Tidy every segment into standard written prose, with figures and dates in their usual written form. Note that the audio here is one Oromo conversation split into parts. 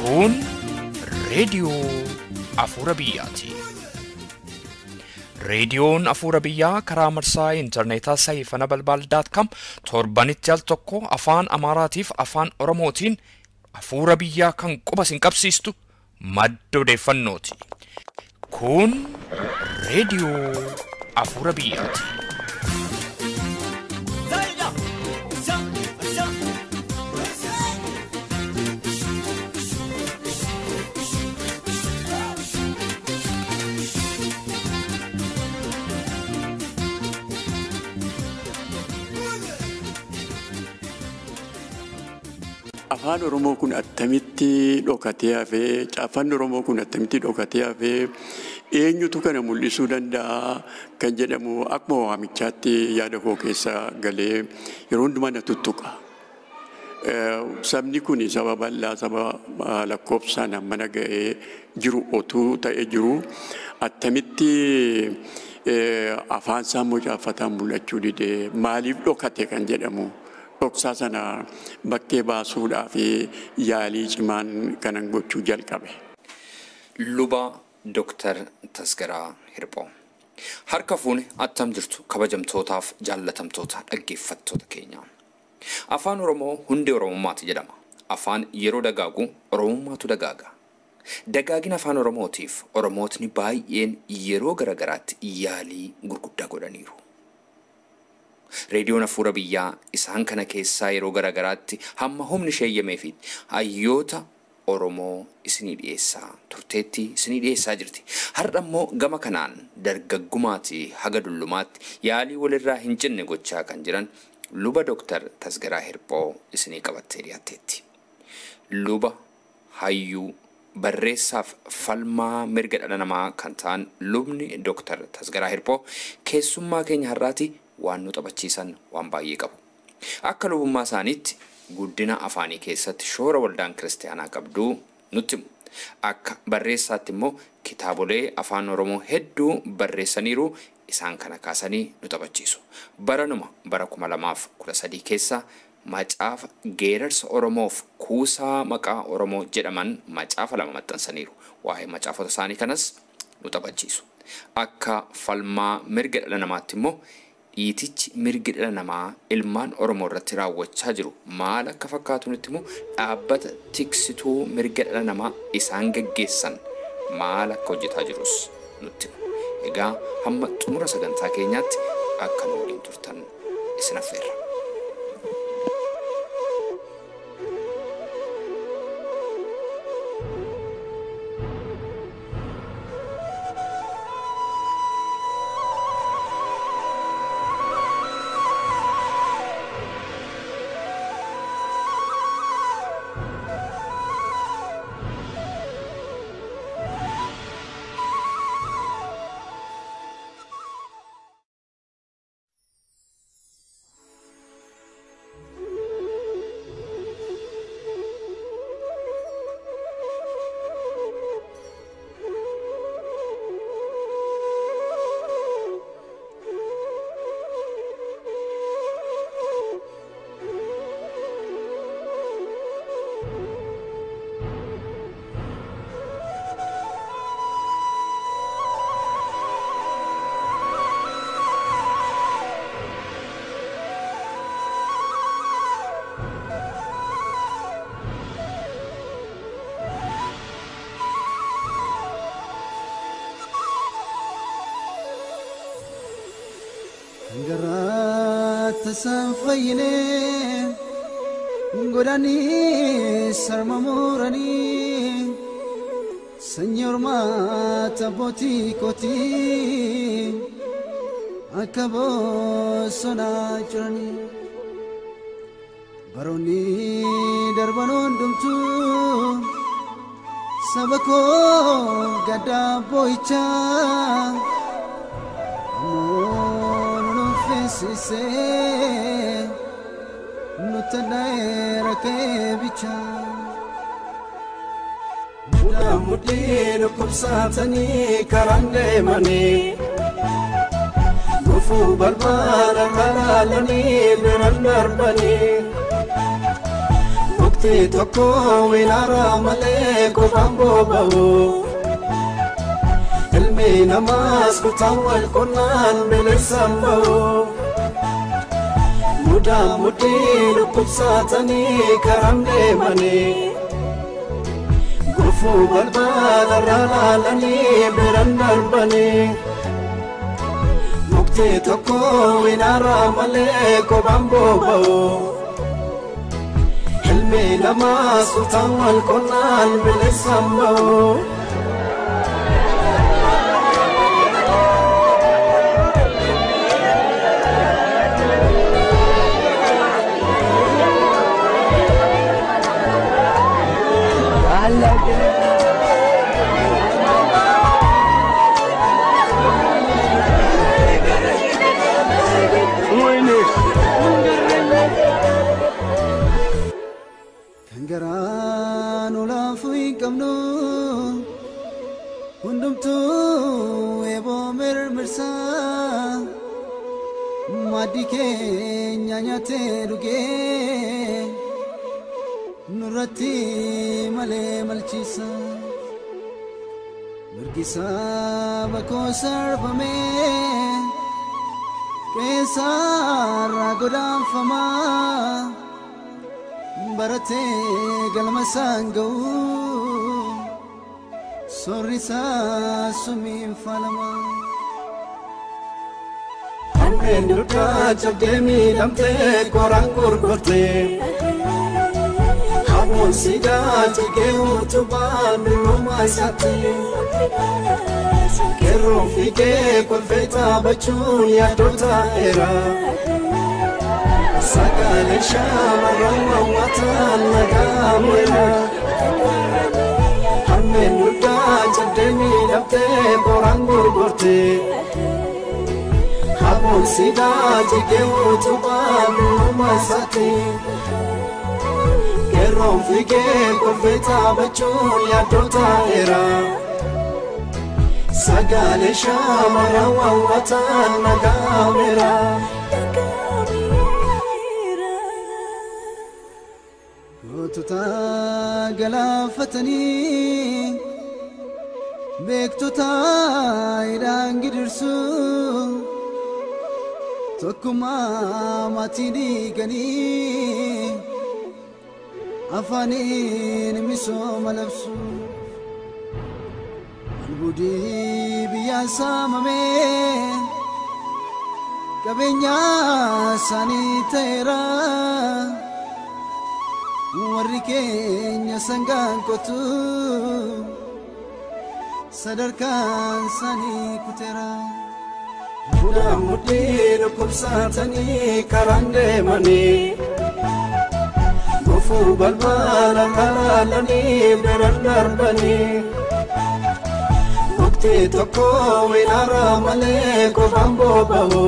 Kun reediyoo Afuura Biyyaati. Reediyoon Afuura Biyyaa karaa marsaa intarneetaa saayifana balbal.com torbanitti al tokko afaan Amaaraatiif afaan Oromootiin Afuura Biyyaa kan quba sin qabsiistu madda odeeffannooti. Kun reediyoo Afuura Biyyaati. Afaan Oromoo kun attamitti dhokatee hafee, afaan Oromoo kun attamitti dhokatee hafee, eenyutu kana mul'isuu danda'a kan jedhamu akkuma waamichaatti yaada koo keessa galee yeroo hundumaa na tuttuqa. Sabni kun saba bal'aa, saba lakkoofsaan hammana ga'ee jiru otuu ta'ee jiru attamitti afaan isaa mucaafataan mul'achuu didee maaliif dhokate kan jedhamu. Dhoksaa sana bakkee baasuudhaa fi yaalii cimaan kanan gochuu jalqabe. Luba Dr. Tasgaraa Hirphoo. Harka fuune attam jirtu kabajamtootaaf jaallatamtoota dhaggeeffattoota keenya. Afaan Oromoo hundee Oromummaati jedhama. Afaan yeroo dagaagu Oromummaatu dagaaga. Dagaagina afaan Oromootiif Oromootni baay'een yeroo garagaraatti yaalii gurguddaa godhaniiru. Reediyoon Afuura Biyyaa isaan kana keessaa yeroo garagaraatti hamma humni sheeyyamee fi hayyoota Oromoo isinii dhiyeessaa turteetti isinii dhiyeessaa jirti. Har'a immoo gama kanaan dargaggumaatii haga dullumaatti yaalii walirraa hin cinne gochaa kan jiran luba Dr. Tasgaraa Hirphoo isinii qabattee dhiyaatteetti. Luba hayyuu barreessaaf falmaa mirga dhala namaa kan ta'an lubni Dr. Tasgaraa Hirphoo keessummaa keenya har'aati. Waan nu taphachiisan waan baay'ee qabu. Akka lubummaa isaaniitti guddina afaanii keessatti shoora waldaan kiristaanaa qabdu nutti himu. Akka barreessaatti immoo kitaabolee afaan Oromoo hedduu barreessaniiru isaan kana kaasanii nu taphachiisu. Baranuma bara 2013 keessa macaafa geerarsa Oromoof kuusaa maqaa Oromoo jedhaman macaafa 2 maxxansaniiru. Waa'ee macaafota isaanii kanas nu taphachiisu. Akka falmaa mirga dhala namaatti immoo dhiitichi mirgi dhala namaa ilmaan Oromoo irratti raawwachaa jiru maal akka fakkaatu nutti immoo dhaabbata tiksituu mirga dhala namaa isaan gaggeessan maal akka hojjetaa jirus nutti himu. Egaa hamma xumura sagantaa keenyaatti akka nu waliin turtan isin affeerra. Sanfayne godani sarmamurani Señor mata boti koti akabo sonajrani baroni darbanon dumtu sabako gada boicha se nutanaera kebicha mudamudino kumsatani karande mani gufu balbala kalalani berandarbani mukti tokko winaara malee qofaan boba'u ilmi namaas kutaan wal qonnaan bilisaan ba'u mudaa mudhii dhukkubsatanii karaan deemanii gufuu balbala irra laalanii biraan darbanii mukti tokko winaara malee qofaan boba'u ilmi namaas kutaan wal qonnaan bilisaan ba'u Tangaran ulafu ikamnu hundumtu ebo mirmirsa madike nyanyate duge nurati male malchisa mirgisa bako sarbame kesar ragodam fama barate galma sangu sorrisa sumim falama amen duta jabdemi lamte korang kurkote hamon sida jige utuban rumah sate kero fike kolfeta bachun ya dota era Sagale shamara watan nagamera Amen duta jadeni dapte borang gurgurte Habon sida jige utuban rumah sate Kerom fike konfeta bachun ya dota era Sagale shamara watan nagamera Tuta galafatani bektuta irang gidirsu tokkuma matini gani afanin miso malabsu albudi biyasa mame kabenya sanitera warri keenya sangaan kotu sadarkaan sanii kutera mudaa mudhii dhukkubsatanii karaan deemanii gufuu balbala irra laalanii biraan darbanii mukti tokko winaara malee qofaan boba'u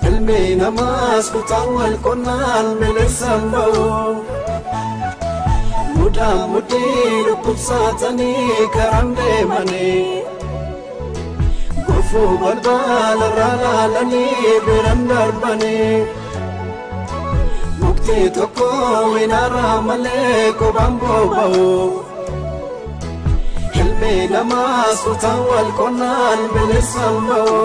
ilmi namaas kutaan wal qonnaan bilisaan ba'u mudaa mudhii dhukkubsatanii karaan deemanii gufuu balbala irra laalanii biraan darbanii mukti tokko winaara malee qofaan boba'u ilmi namaas kutaan wal qonnaan bilisaan ba'u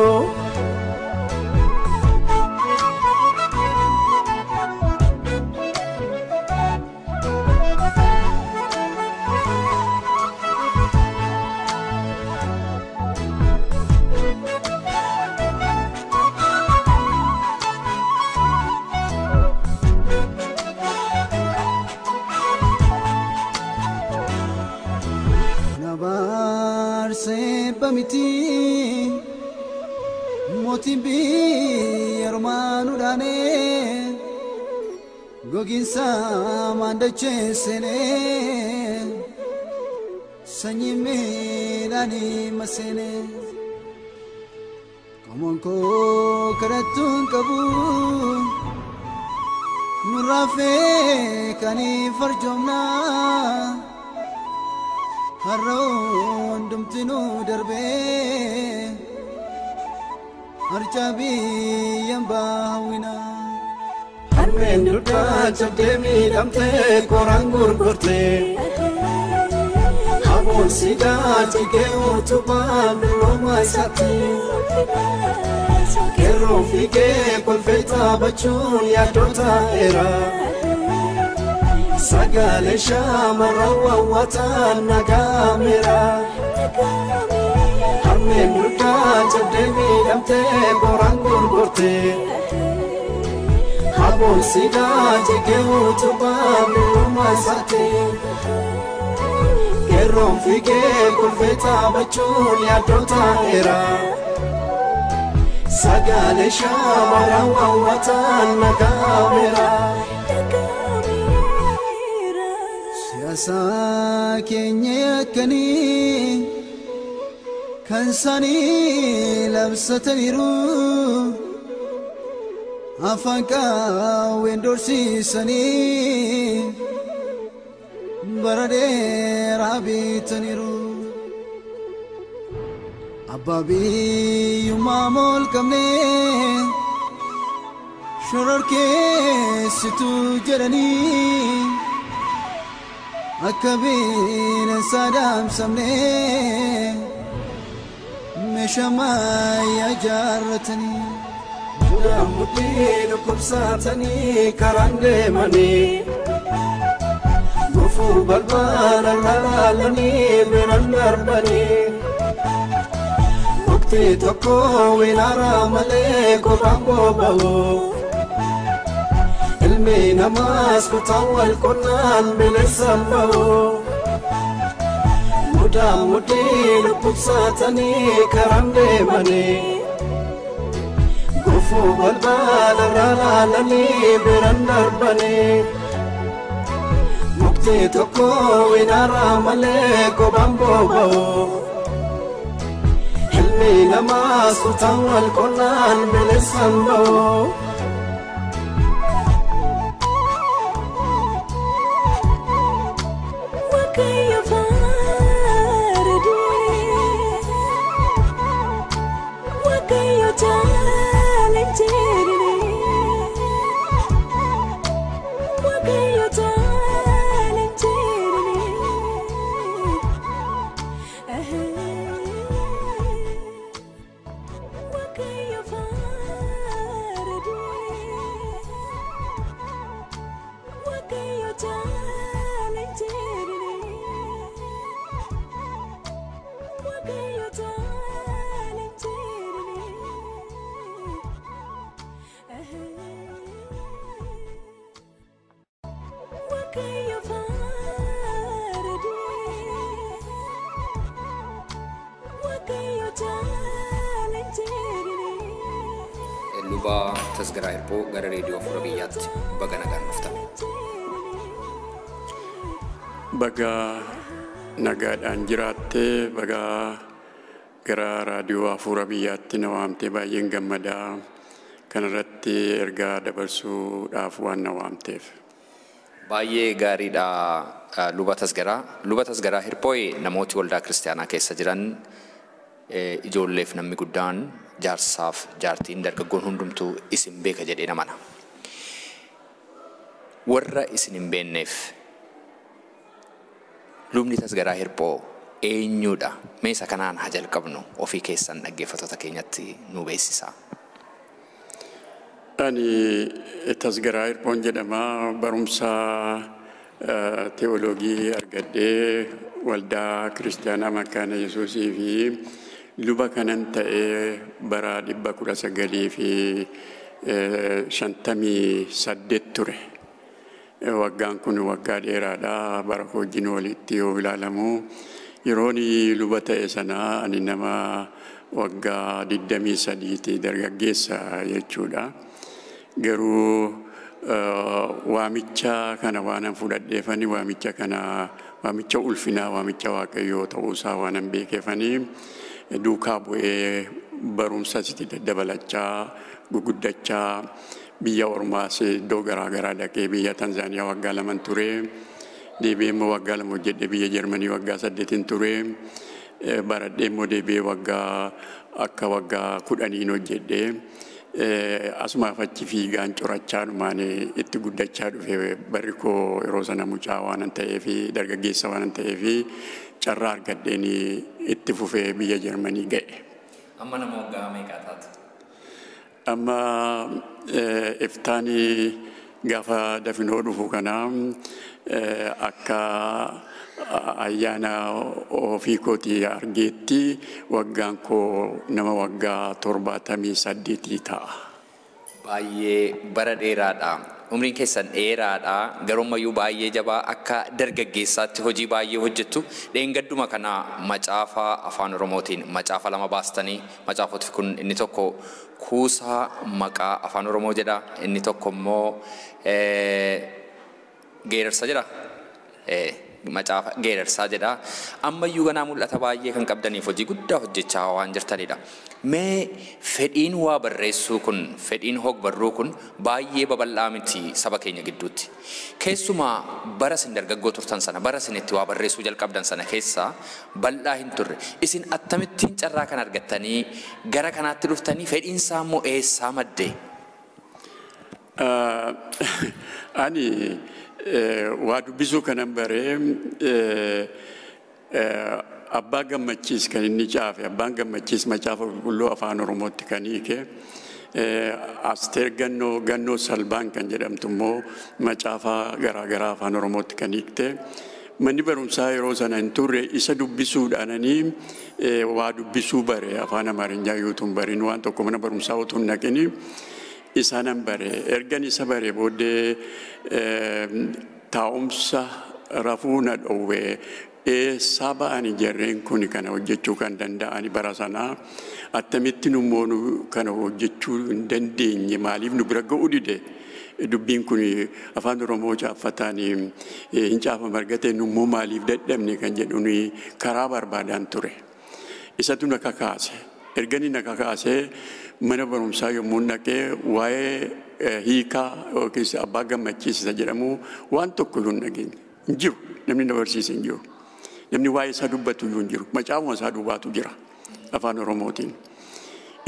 Bamiti motibi yarmanu dane goginsa mandache sene sanyime dani masene kamonko karatun kabu nurafe kani farjomna harroon dumtinu darbe harcabi yang bawina harmeen duddaa cabdee miidhamtee koraan gurgurtee haboon siidaa jigee utubaa dulloomaa isaatti qeerroon fiigee kolfee taphachuun yaaddota eeraa sagalee shaamarran wawwataan nagaameera harmeen duddaa cabdee miidhamtee koraan gurgurtee haboon siidaa jigee utubaa dulloomaa isaatti qeerroon fiigee kolfee taphachuun yaaddota eeraa sagalee shaamarran wawwataan nagaameera. Siyaasa keenya yakkanii kan isaanii labsataniiru afaan qawween dorsiisanii bara dheeraa bitaniiru. Abbaa biyyummaa mool qabnee shororkeessitu jedhanii akka bineensa daamsamnee meeshaa ammayyaa ijaarratanii Mudaa mudhii dhukkubsatanii karaan deemanii gufuu balbala laalanii biraan darbanii mukti tokko winaara malee kophaan boba'u ilmi namaas kutaan wal qonnaan bineensaan ba'u mudaa mudhii dhukkubsatanii karaan deemanii gufuu balbala laalanii biraan darbanii mukti tokko winaara malee kophaan boba'u ilmi namaas kutaan wal qonnaan bineensaan ba'u. Luba Tasgaraa Hirpoo gara reediyoo Afuura Biyyaatti baga nagaan dhuftan. Baga nagaadhaan jiraattee baga gara raadiyoo Afuura Biyyaatti na waamtee baay'een gammadaa kanarratti ergaa dabarsuudhaaf waan na waamteef. Baay'ee gaariidha Luba Tasgaraa. Luba Tasgaraa Hirpoo namooti waldaa kiristaanaa keessa jiran ijoolleef namni guddaan jaarsaaf jaartiin dargaggoon hundumtuu isin beeka jedhee namana. Warra isin hin beekneef lubni Tasgaraa Hirpoo eenyudha? Meesa kanaan haa jalqabnu ofii keessan dhaggeeffattoota keenyatti nu beeksisaa. Ani Tasgaraa Hirpoon jedhama. Barumsa teoloogii argadhee waldaa kiristaanaa Makaana Yesuusii fi luba kanan ta'ee bara 1958 ture. Waggaan kun waggaa dheeraadha. Bara hojiin walitti yoo ilaalamu yeroon luba ta'e sana ani nama waggaa 23 dargaggeessa jechuudha. Garuu waamicha kana waan fudhadheefani waamicha ulfinaa waamicha Waaqayyoo ta'uusaa waan beekeefanii duukaa bu'ee barumsa sitti daddabalachaa guguddachaa biyya ormaas iddoo garaagaraa dhaqee biyya Tanzaaniyaa waggaa 2 ture. Deebi'ee immoo waggaa 2 hojjedhe biyya Jarmanii waggaa 8 ture. Baradhee immoo deebi'ee waggaa 10 hojjedhe. asumaaf achi fiigaan corachaa dhumaan itti guddachaa dhufe barri koo yeroo sana mucaa waan ta'eef dargaggeessa waan ta'eef carraa argadheen itti fufee biyya Jarmanii ga'e. Amma nama waggaa meeqaa taatu? Amma iftaanii gaafa dafinoo dhufu kana akka ayyaana ofii kootii argeetti waggaan koo nama waggaa 78 ta'a. Baay'ee bara dheeraadha. Umriin keessan dheeraadha. Garummayyuu baay'ee jabaa akka dargaggeessaatti hojii baay'ee hojjettu. Dheengadduma kana macaafa afaan Oromootiin macaafa 2 baastanii macaafoti kun inni tokko kuusaa maqaa afaan Oromoo jedha. Inni tokko immoo geerarsa jedha. Macaafa geerarsaa jedha. Ammayyuu ganaa mul'ata baay'ee kan qabdaniif hojii guddaa hojjechaa waan jirtanidha. Mee fedhiin waa barreessuu kun fedhiin hogbarruu kun baay'ee babal'aa miti saba keenya gidduutti. Keessumaa bara isin dargaggoo turtan sana bara isin itti waa barreessuu jalqabdan sana keessaa bal'aa hin turre. Isin akkamittiin carraa kan argattanii gara kanaatti dhuftanii fedhiinsaa immoo eessaa madde? Ani waa dubbisuu kanan baree abbaa gammachiis kan inni caafe abbaan gammachiis macaafa qulqulluu afaan Oromootti kan hiike Asteer Gannoo Salbaan kan jedhamtu immoo macaafa garaagaraa afaan Oromootti kan hiikte manni barumsaa yeroo sana hin turre isa dubbisuudhaananii waa dubbisuu bare afaan Amaarinyaa yuutuun bariin waan tokko mana barumsaa utuu hin naqini isaanan bare ergan isa bare booddee taa'umsa rafuu na dhowwee eessaa ba'anii jarreen kun kana hojjechuu kan danda'ani bara sanaa akkamittiin immoo kana hojjechuu hin dandeenye maaliif nu bira ga'uu dide dubbiin kun afaan Oromoo caaffatanii hin caafama argate nu immoo maaliif dadhabne kan jedhuun karaa barbaadaan ture isatu na kakaase erganii na kakaase mana barumsaa yommuu naqee waa'ee hiikaa yookiis abbaa gammachiisa jedhamu waan tokko iyyuu hin dhageenye hin jiru namni na barsiise hin jiru namni waa'ee isaa dubbatu iyyuu hin jiru macaafuma isaa duwwaatu jira afaan Oromootiin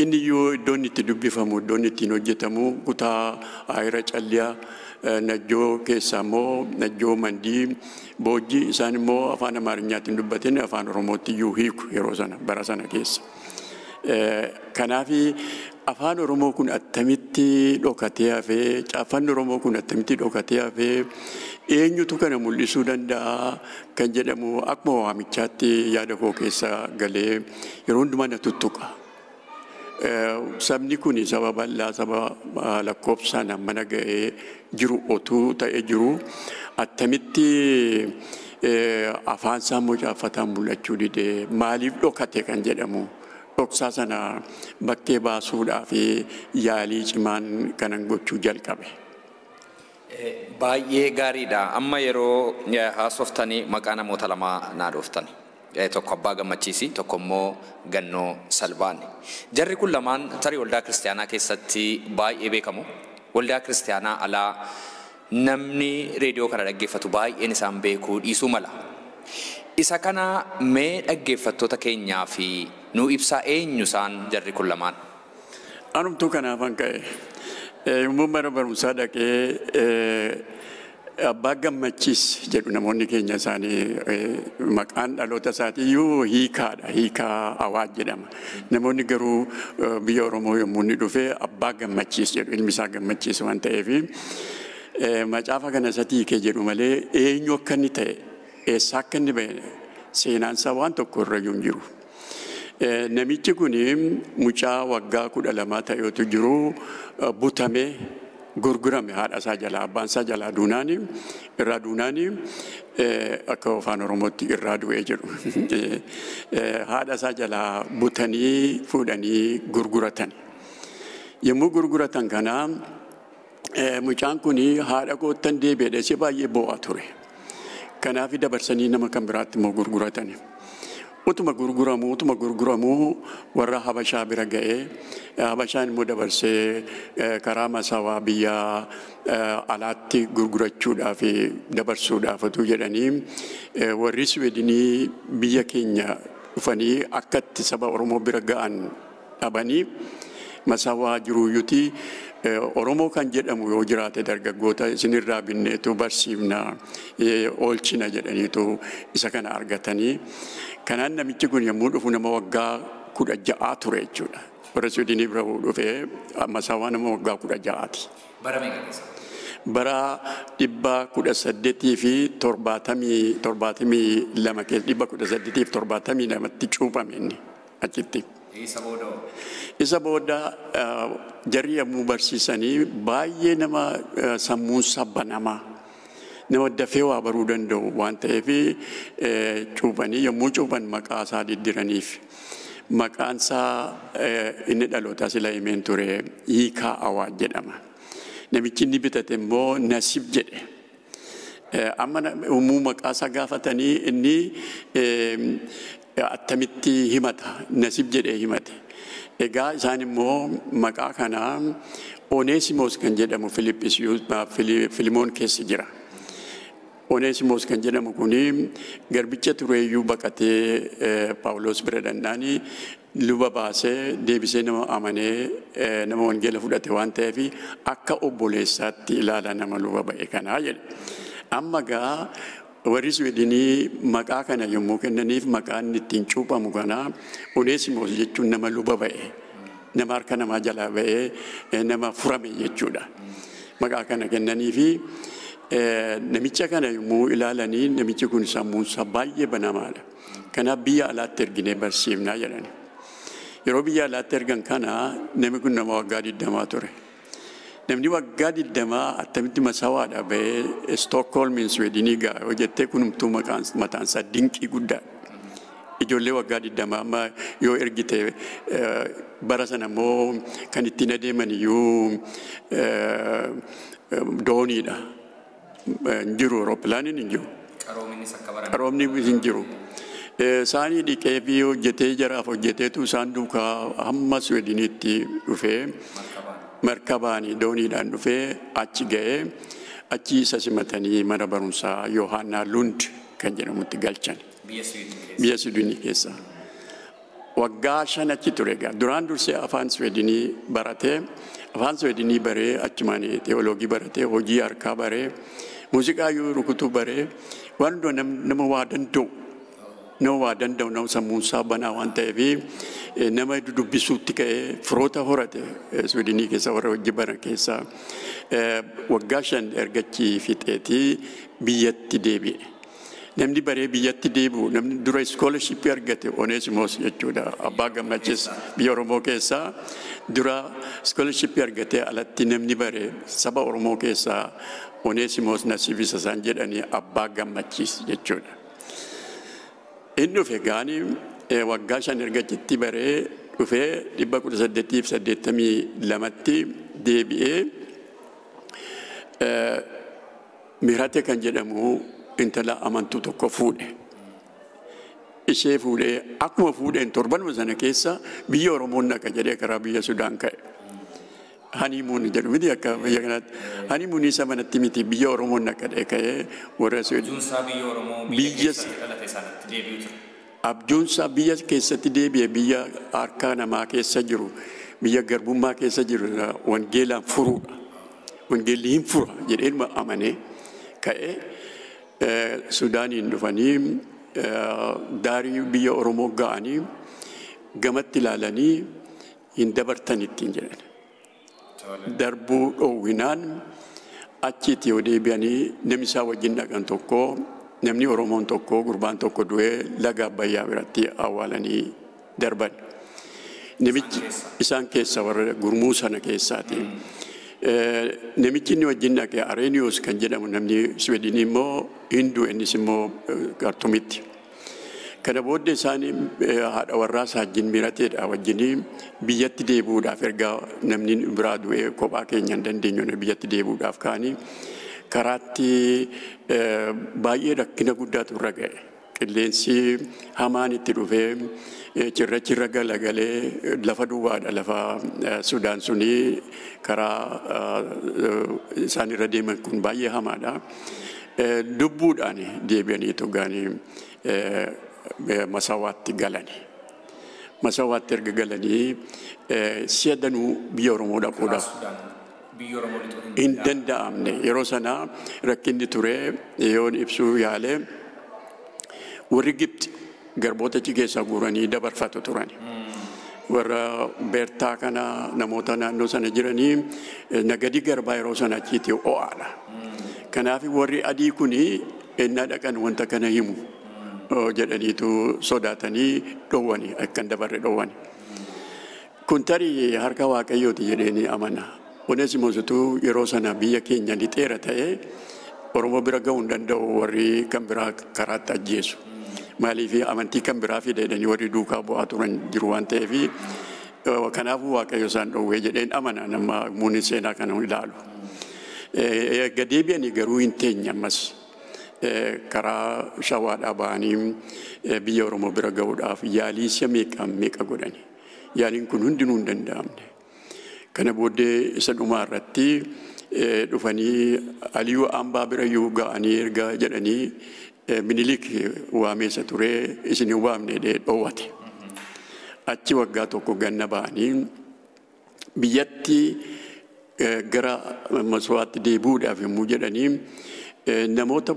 inni iyyuu iddoon itti dubbifamu iddoon ittiin hojjetamu kutaa Ayira Calliyaa Najjoo keessaa immoo Najjoo Mandii Boojjii isaan immoo afaan Amaarinyaatiin dubbatanii afaan Oromootti iyyuu hiiku yeroo sana bara sana keessa. Kanaafi afaan Oromoo kun attamitti dhokatee hafee caaffanni Oromoo kun attamitti dhokatee hafee eenyutu kana mul'isuu danda'a kan jedhamu akkuma waamichaatti yaada koo keessa galee yeroo hundumaa na tuttuqa. Sabni kun saba bal'aa saba lakkoofsaan mana ga'ee jiru otuu ta'ee jiru attamitti afaan isaa immoo caaffataan mul'achuu didee maaliif dhokate kan jedhamu. Dhoksaa sana bakkee baasuudhaaf yaalii cimaan kanan gochuu jalqabe. Baay'ee gaariidha. Amma yeroo haasoftanii maqaa namoota lamaa naa dhooftan. Tokko abbaa gammachiisi tokko immoo Gannoo Salbaani. Jarri kun lamaan tarii waldaa kiristaanaa keessatti baay'ee beekamu. Waldaa kiristaanaa alaa namni reediyoo kana dhaggeeffatu baay'een isaan beekuu dhiisuu mala. Isa kana mee dhaggeeffattoota keenyaa fi nu ibsaa eenyu isaan jarri kun lamaan? Anumtuu kanaafan ka'e yommuu mana barumsaa dhaqee abbaa gammachiis jedhu namoonni keenya isaanii maqaan dhaloota isaatiiyyuu hiikaadha hiikaa Awaaj jedhama namoonni garuu biyya Oromoo yommuu inni dhufe abbaa gammachiis jedhu ilmi isaa gammachiis waan ta'eef macaafa kana isatti hiikee jedhu malee eenyu akka inni ta'e eessaa akka inni ba'e seenaan isaa waan tokko irra hin jiru. Namichi kun mucaa waggaa 12 ta'etu jiru butamee gurgurame haadha isaa jalaa abbaan isaa jalaa irraa duunaani akka afaan Oromootti irraa du'ee jedhu haadha isaa jalaa butanii fuudhanii gurguratan yommuu gurguratan kana mucaan kun haadha koottan deebi'ee si baay'ee boo'a ture kanaaf dabarsanii nama kan biraatti immoo gurguratani. Utuma gurguramuu warra Habashaa bira ga'ee Habashaan immoo dabarsee karaa masawaa biyya alaatti gurgurachuudhaaf dabarsuudhaaf utuu jedhanii warri Siweedinii biyya keenya dhufanii akkatti saba Oromoo bira ga'an dhabanii masawaa jiruuyyuti Oromoo kan jedhamu yoo jiraate dargaggoota isinirraa binneetu barsiifna oolchina jedhaniitu isa kana argatanii. Kanaan namichi kun yommuu dhufu nama waggaa 16 ture jechuudha. Bara Suudiinii bira dhufee masawaa nama waggaa 16ti. Bara meeqa keessa? Bara 1872 keessa 1872tti cuuphame inni achitti. Isa booda jarri yommuu barsiisanii baay'ee nama sammuunsa banamaa nama dafee waa baruu danda'u waan ta'eef cuuphanii yommuu cuuphan maqaa isaa diddiraniif maqaan isaa inni dhalootaa sila himeen ture Hiikaa Awaaj jedhama. Namichi inni bitate immoo Nasiib jedhe. Amma yommuu maqaa isaa gaafatanii inni attamitti himata Nasiib jedhee himate. Egaa isaan immoo maqaa kana Oneesimoos kan jedhamu Filimoon keessa jira. Oneesimoos kan jedhamu kuni garbicha tureeyyuu baqatee Paawuloos bira dhaqnaanii luba baasee deebisee nama amanee nama wangeela fudhate waan ta'eef akka obboleessaatti ilaala nama luba ba'e kanaa jedhe. Amma gaa warri Suudiinii maqaa kana yommuu kennaniif maqaan ittiin cuuphamu kana Oneesimoos jechuun nama luba ba'e, nama harka namaa jalaa ba'e, nama furame jechuudha. Maqaa kana kennaniifi namicha kana yommuu ilaalanii namichi kun sammuunsa baay'ee banamaadha. Kanaaf biyya alaatti erginee barsiifnaa jedhani. Yeroo biyya alaatti ergan kana namni kun nama waggaa 20 ture. Namni waggaa 20 attamitti masawaadha ba'ee Stookholmiin Suudiinii gaa hojjettee kunumtuu mataan isaa dinqii guddaa. Ijoollee waggaa 20 amma yoo ergite bara sana immoo kan ittiin adeeman iyyuu dooniidha. Jiru Awurooppilaaniin hin jiru. Qaroomni hin jiru. Isaanii dhiqee fi hojjetee jaraaf hojjeteetu isaan duukaa hamma Suudiiniitti dhufee markabaanii dooniidhaan dhufee achi ga'ee achi isa simatanii mana barumsaa Yohaannaa Lund kan jedhamutti galchan. Biyya Suudiinii keessa. Waggaa 5 achi ture egaa. Duraan dursee afaan Suudiinii baratee afaan Suudiinii baree achumaan teoloogii baratee hojii harkaa baree muuziqaa yoo rukutuu baree waan nama waa danda'u. Nama waa danda'u nama sammuunsaa banaa waan ta'eef nama dubbisuutti ka'ee firoota horate Suudiinii keessa warra hojii baran keessa waggaa 5 ergachi fixeetii biyyatti deebi'e. Namni baree biyyatti deebi'u namni dura iskoolashipii argate Oneesimoos jechuudha. Abbaa Gammachiis biyya Oromoo keessaa dura iskoolashipii argatee alatti namni baree saba Oromoo keessaa Oneesimoos Nasiib isa isaan jedhanii Abbaa Gammachiis jechuudha. Inni dhufe gaanii waggaa 5 ergachitti baree dhufee 1882tti deebi'ee Mirate kan jedhamu intala amantuu tokko fuudhe. Ishee fuudhee akkuma fuudheen torbanuma sana keessa biyya Oromoon dhaqa jedhee karaa biyya Sudaan ka'e. Haniimuun jedhu miti akka biyya kanaatti. Haniimuun isa manatti miti biyya Oromoon dhaqa ka'ee warra Abjuunsaa biyya keessatti deebi'e biyya harka namaa keessa jiru biyya garbummaa keessa jiru wangeelaan furuudha. Wangeelli hin fura jedhee amanee ka'ee Sudaaniin dhufanii daarii biyya Oromoo ga'anii gamatti ilaalanii hin dabartan ittiin jedhan. Darbuu dhoowwinaan achiitti yoo deebi'anii namni isaa wajjin dhaqan tokko namni Oromoon tokko gurbaan tokko du'ee laga Abbayyaa biratti awwaalanii darban. Namichi isaan keessa warra gurmuu sana keessaati. Namichi inni wajjin dhaqe Areeniyoos kan jedhamu namni Suudiinii immoo Hinduu innis immoo Kartumitti. Kana booddee isaanii haadha warraa saajjin Mirateedha wajjin biyyatti deebi'uudhaaf erga namni biraa du'ee kophaa keenya hin dandeenye biyyatti deebi'uudhaaf ka'anii karaatti baay'ee rakkina guddaatu irra ga'e. Qilleensi hamaan itti dhufee cirrachirra galagalee lafa duwwaadha lafa Sudaan suni karaa isaan irra deeman kun baay'ee hamaadha. Lubbuudhaan deebi'anii tugaanii masawaatti galani. masawaatti erga galanii si'a danuu biyya Oromoo dhaquudhaaf hin danda'amne. Yeroo sana rakkinni ture yoon ibsuu yaale warri Gibxi garboota achi keessaa guuranii dabarfatu turani. Warra beertaa kana namoota naannoo sana jiranii nagadi garbaa yeroo sana achiitti ho'aadha. Kanaaf warri adii kuni ennaa dhaqan wanta kana himu jedhaniitu sodaatanii dhowwani akkan dabarre dhowwani. Kun tarii harka Waaqayyooti jedhanii amana. Oneesimoositu yeroo sana biyya keenya lixeera ta'ee Oromoo bira ga'uu hin danda'u warri kan biraa karaatti ajjeesu. Maaliif amantii kan biraa fidedanii warri duukaa bu'aa turan jiru waan ta'eef kanaafuu Waaqayyo isaan dhowwee jedheen amana nama muuni seenaa kana ilaalu. Gadeebi'anii garuu hin teenye ammas karaa shawaadhaa ba'anii biyya Oromoo bira ga'uudhaaf yaalii isa meeqa godhani. Yaaliin kun hundinuu hin danda'amne. Kana booddee isa dhumaa irratti dhufanii Aliyuu Ambaa bira yoo ga'anii erga jedhanii Minilik waameessa ture isin waamne dhoowwate. Achi waggaa tokko ganna ba'anii biyyatti gara maswaatti deebi'uudhaaf yommuu jedhanii namoota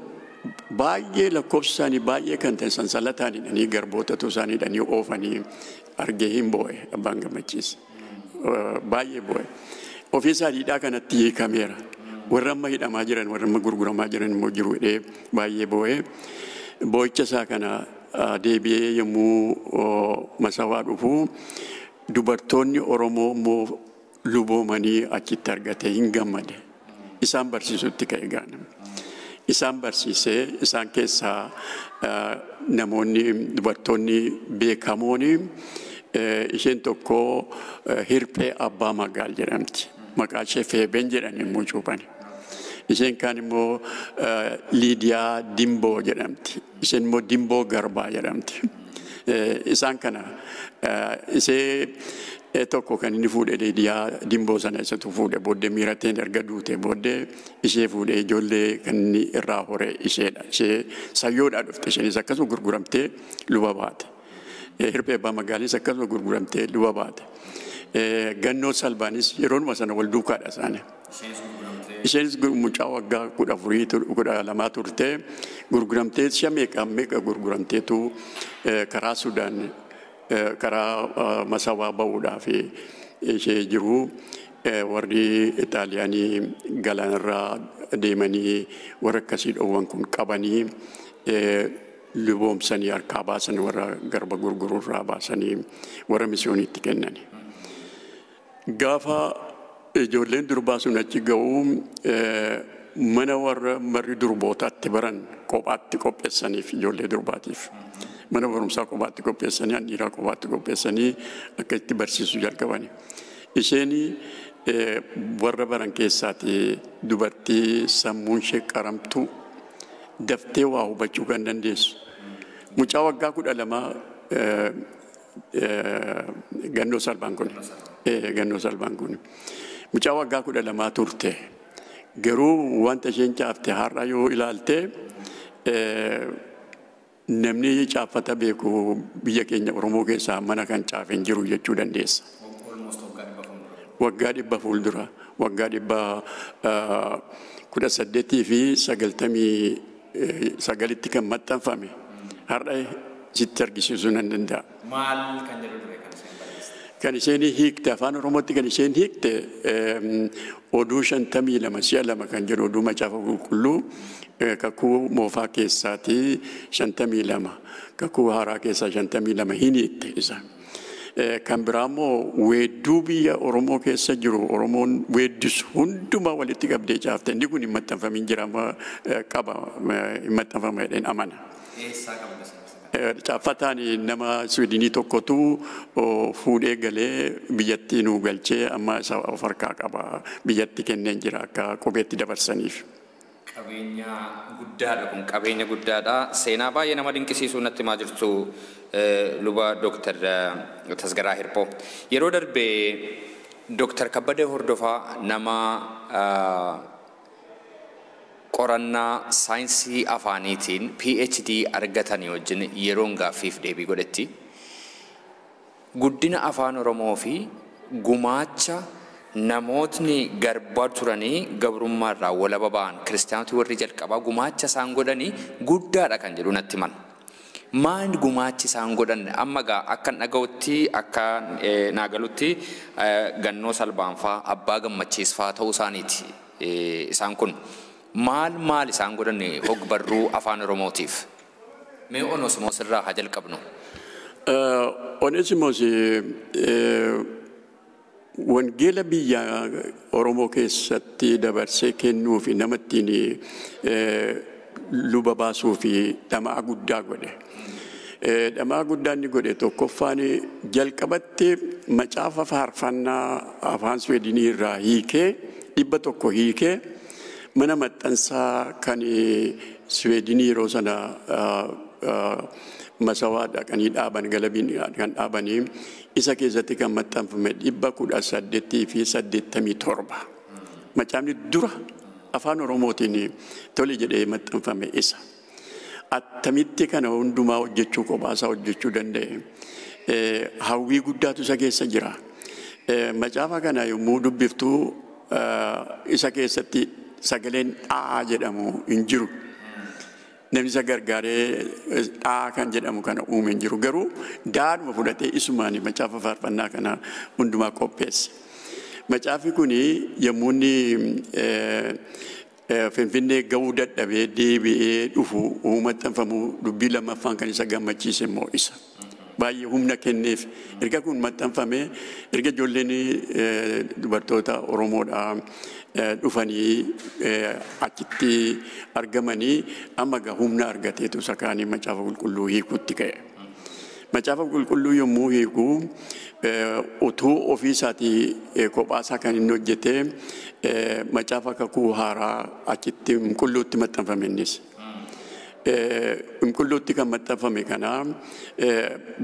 baay'ee lakkoofsa isaanii baay'ee kan ta'e sansalataanidhanii garbootatu isaaniidhanii oofanii argee hin boo'e abbaan gammachiise. Baay'ee boo'e. Ofii isaaniidhaa kanatti hiikameera. Warra amma hidhamaa jiran warra amma gurguramaa jiran immoo jiru hidhee baay'ee boo'e. Boo'icha isaa kana deebi'ee yommuu masawaa dhufu dubartoonni Oromoo immoo luboomanii achitti argate hin gammade. Isaan barsiisutti ka'e gaana. Isaan barsiisee isaan keessaa namoonni dubartoonni beekamooni isheen tokko Hirphee Abbaa Magaal jedhamti. Maqaa ishee Feeben jedhan yommuu cuuphan. Isheen kaan immoo Liidiyaa Dimboo jedhamti. Isheen immoo Dimboo Garbaa jedhamti. Isaan kana ishee tokko kan inni fuudhe Liidiyaa Dimboo sana isatu fuudhe booddee miirateen erga duute booddee ishee fuudhee ijoollee kan inni irraa hore isheedha. Ishee sayyoodhaa dhufte isheenis akkasuma gurguramtee luba baate. Hirphee Abbaa Magaalis akkasuma gurguramtee luba baate. Gannoo Salbaanis yeroonuma sana wal duukaadha isaanii. Isheenis mucaa waggaa 14 turte gurguramtee si'a meeqa gurguramteetu karaa Sudaan karaa masawaa ba'uudhaaf ishee jiru. Warri Itaaliyaanii galaanarraa deemanii warra akkasii dhoowwan kun qabanii luboomsanii harkaa baasan warra garba gurgururraa baasanii warra misiyooniitti kennani. Gaafa ijoolleen durbaa sun achi ga'u mana warra marri durbootaatti baran kophaatti qopheessaniif ijoollee durbaatiif. Mana barumsaa kophaatti qopheessanii handhiiraa kophaatti qopheessanii akka itti barsiisuu jalqabani. Isheen warra baran keessaati dubartii sammuun ishee qaramtu daftee waa hubachuu kan dandeessu. Mucaa waggaa 12 Gannoo Salbaan kun. Gannoo Salbaan kun. Mucaa waggaa 12 turte. Garuu wanta isheen caafte har'a yoo ilaalte namni caafata beeku biyya keenya Oromoo keessaa mana kan caafe hin jiru jechuu dandeessa. Waggaa 100 fuuldura. Waggaa 18 fi 99 kan maxxanfame. Har'a sitti argisiisuu nan danda'a. Maal kan jedhu ture kan isheen barreessite? Kan isheen hiikte afaan Oromootti kan isheen hiikte oduu 52 si'a 2 kan jedhu oduu macaafa qulqulluu kakuu moofaa keessaati 52 kakuu haaraa keessaa 52 hin hiikte isa. Kan biraa immoo weedduu biyya Oromoo keessa jiru Oromoon weeddisu hundumaa walitti qabdee caafte. Inni kun hin maxxanfamin jira qaba hin maxxanfama jedheen amana. Eessaa qabda? Caafataan nama Swiidinii tokkotu fuudhee galee biyyatti nu galchee amma isa of harkaa qaba. Biyyatti kenneen jira akka qubeetti dabarsaniif. Qabeenya guddaadha kun qabeenya guddaadha. Seenaa baay'ee nama dinqisiisuu natti maa jirtu luba Dooktar Tasgaraa Hirphoo. Yeroo darbee Dooktar Kabbadee Hordofaa nama qorannaa saayinsii afaaniitiin PhD argatanii wajjin yeroon gaaffiif deebii godhetti. guddina afaan Oromoo fi gumaacha namootni garbaa turanii gabrummaarraa walaba ba'an kiristaanota warri jalqabaa gumaacha isaan godhanii guddaadha kan jedhu natti himan. Maal gumaachi isaan godhan amma gaa akkan dhaga'utti akka naagalutti Gannoo Salbaanfaa Abbaa Gammachiisfaa ta'uu isaaniiti isaan kun maal isaan godhan hogbarruu afaan Oromootiif mee Oneesimoos irraa haa jalqabnu. Oneesimoos wangeela biyya Oromoo keessatti dabarsee kennuu fi namattiin luba baasuu fi dhamaa guddaa godhe. Dhamaa guddaa inni godhe tokkoffaan jalqabatti macaafa faarfannaa afaan Sweedinii irraa hiikee 100 hiikee mana maxxansaa kan Sweedinii yeroo sana masawaa dhaqanii dhaaban galabiin kan dhaabanii isa keessatti kan maxxanfame 1887 fi 87. Macaafni dura afaan Oromootiin tole jedhee maxxanfame isa. Attamitti kana hundumaa hojjechuu qophaasa hojjechuu danda'e. Hawwii guddaatu isa keessa jira. Macaafa kana yommuu dubbiftuu isa keessatti sagaleen dhaa jedhamu hin jiru. Namni isa gargaaree dhaa kan jedhamu kana uume hin jiru. Garuu daadhuma fudhatee isumaan macaafa faarfannaa kana hundumaa qopheesse. Macaafi kuni yommuu inni Finfinnee ga'uu dadhabee deebi'ee dhufu maxxanfamu dubbii lammaffaan kan isa gammachiise immoo isa. Baay'ee humna kenneef erga kun maxxanfame erga ijoolleen dubartoota Oromoodhaa dhufanii achitti argamanii amma gaa humna argateetu sakaanii macaafa qulqulluu hiikuutti ka'e. Macaafa qulqulluu yommuu hiiku utuu ofii isaatii kophaasaa kan inni hojjete macaafa kakuu haaraa achitti qulqulluutti maxxanfame innis. Qulqulluutti kan maxxanfame kana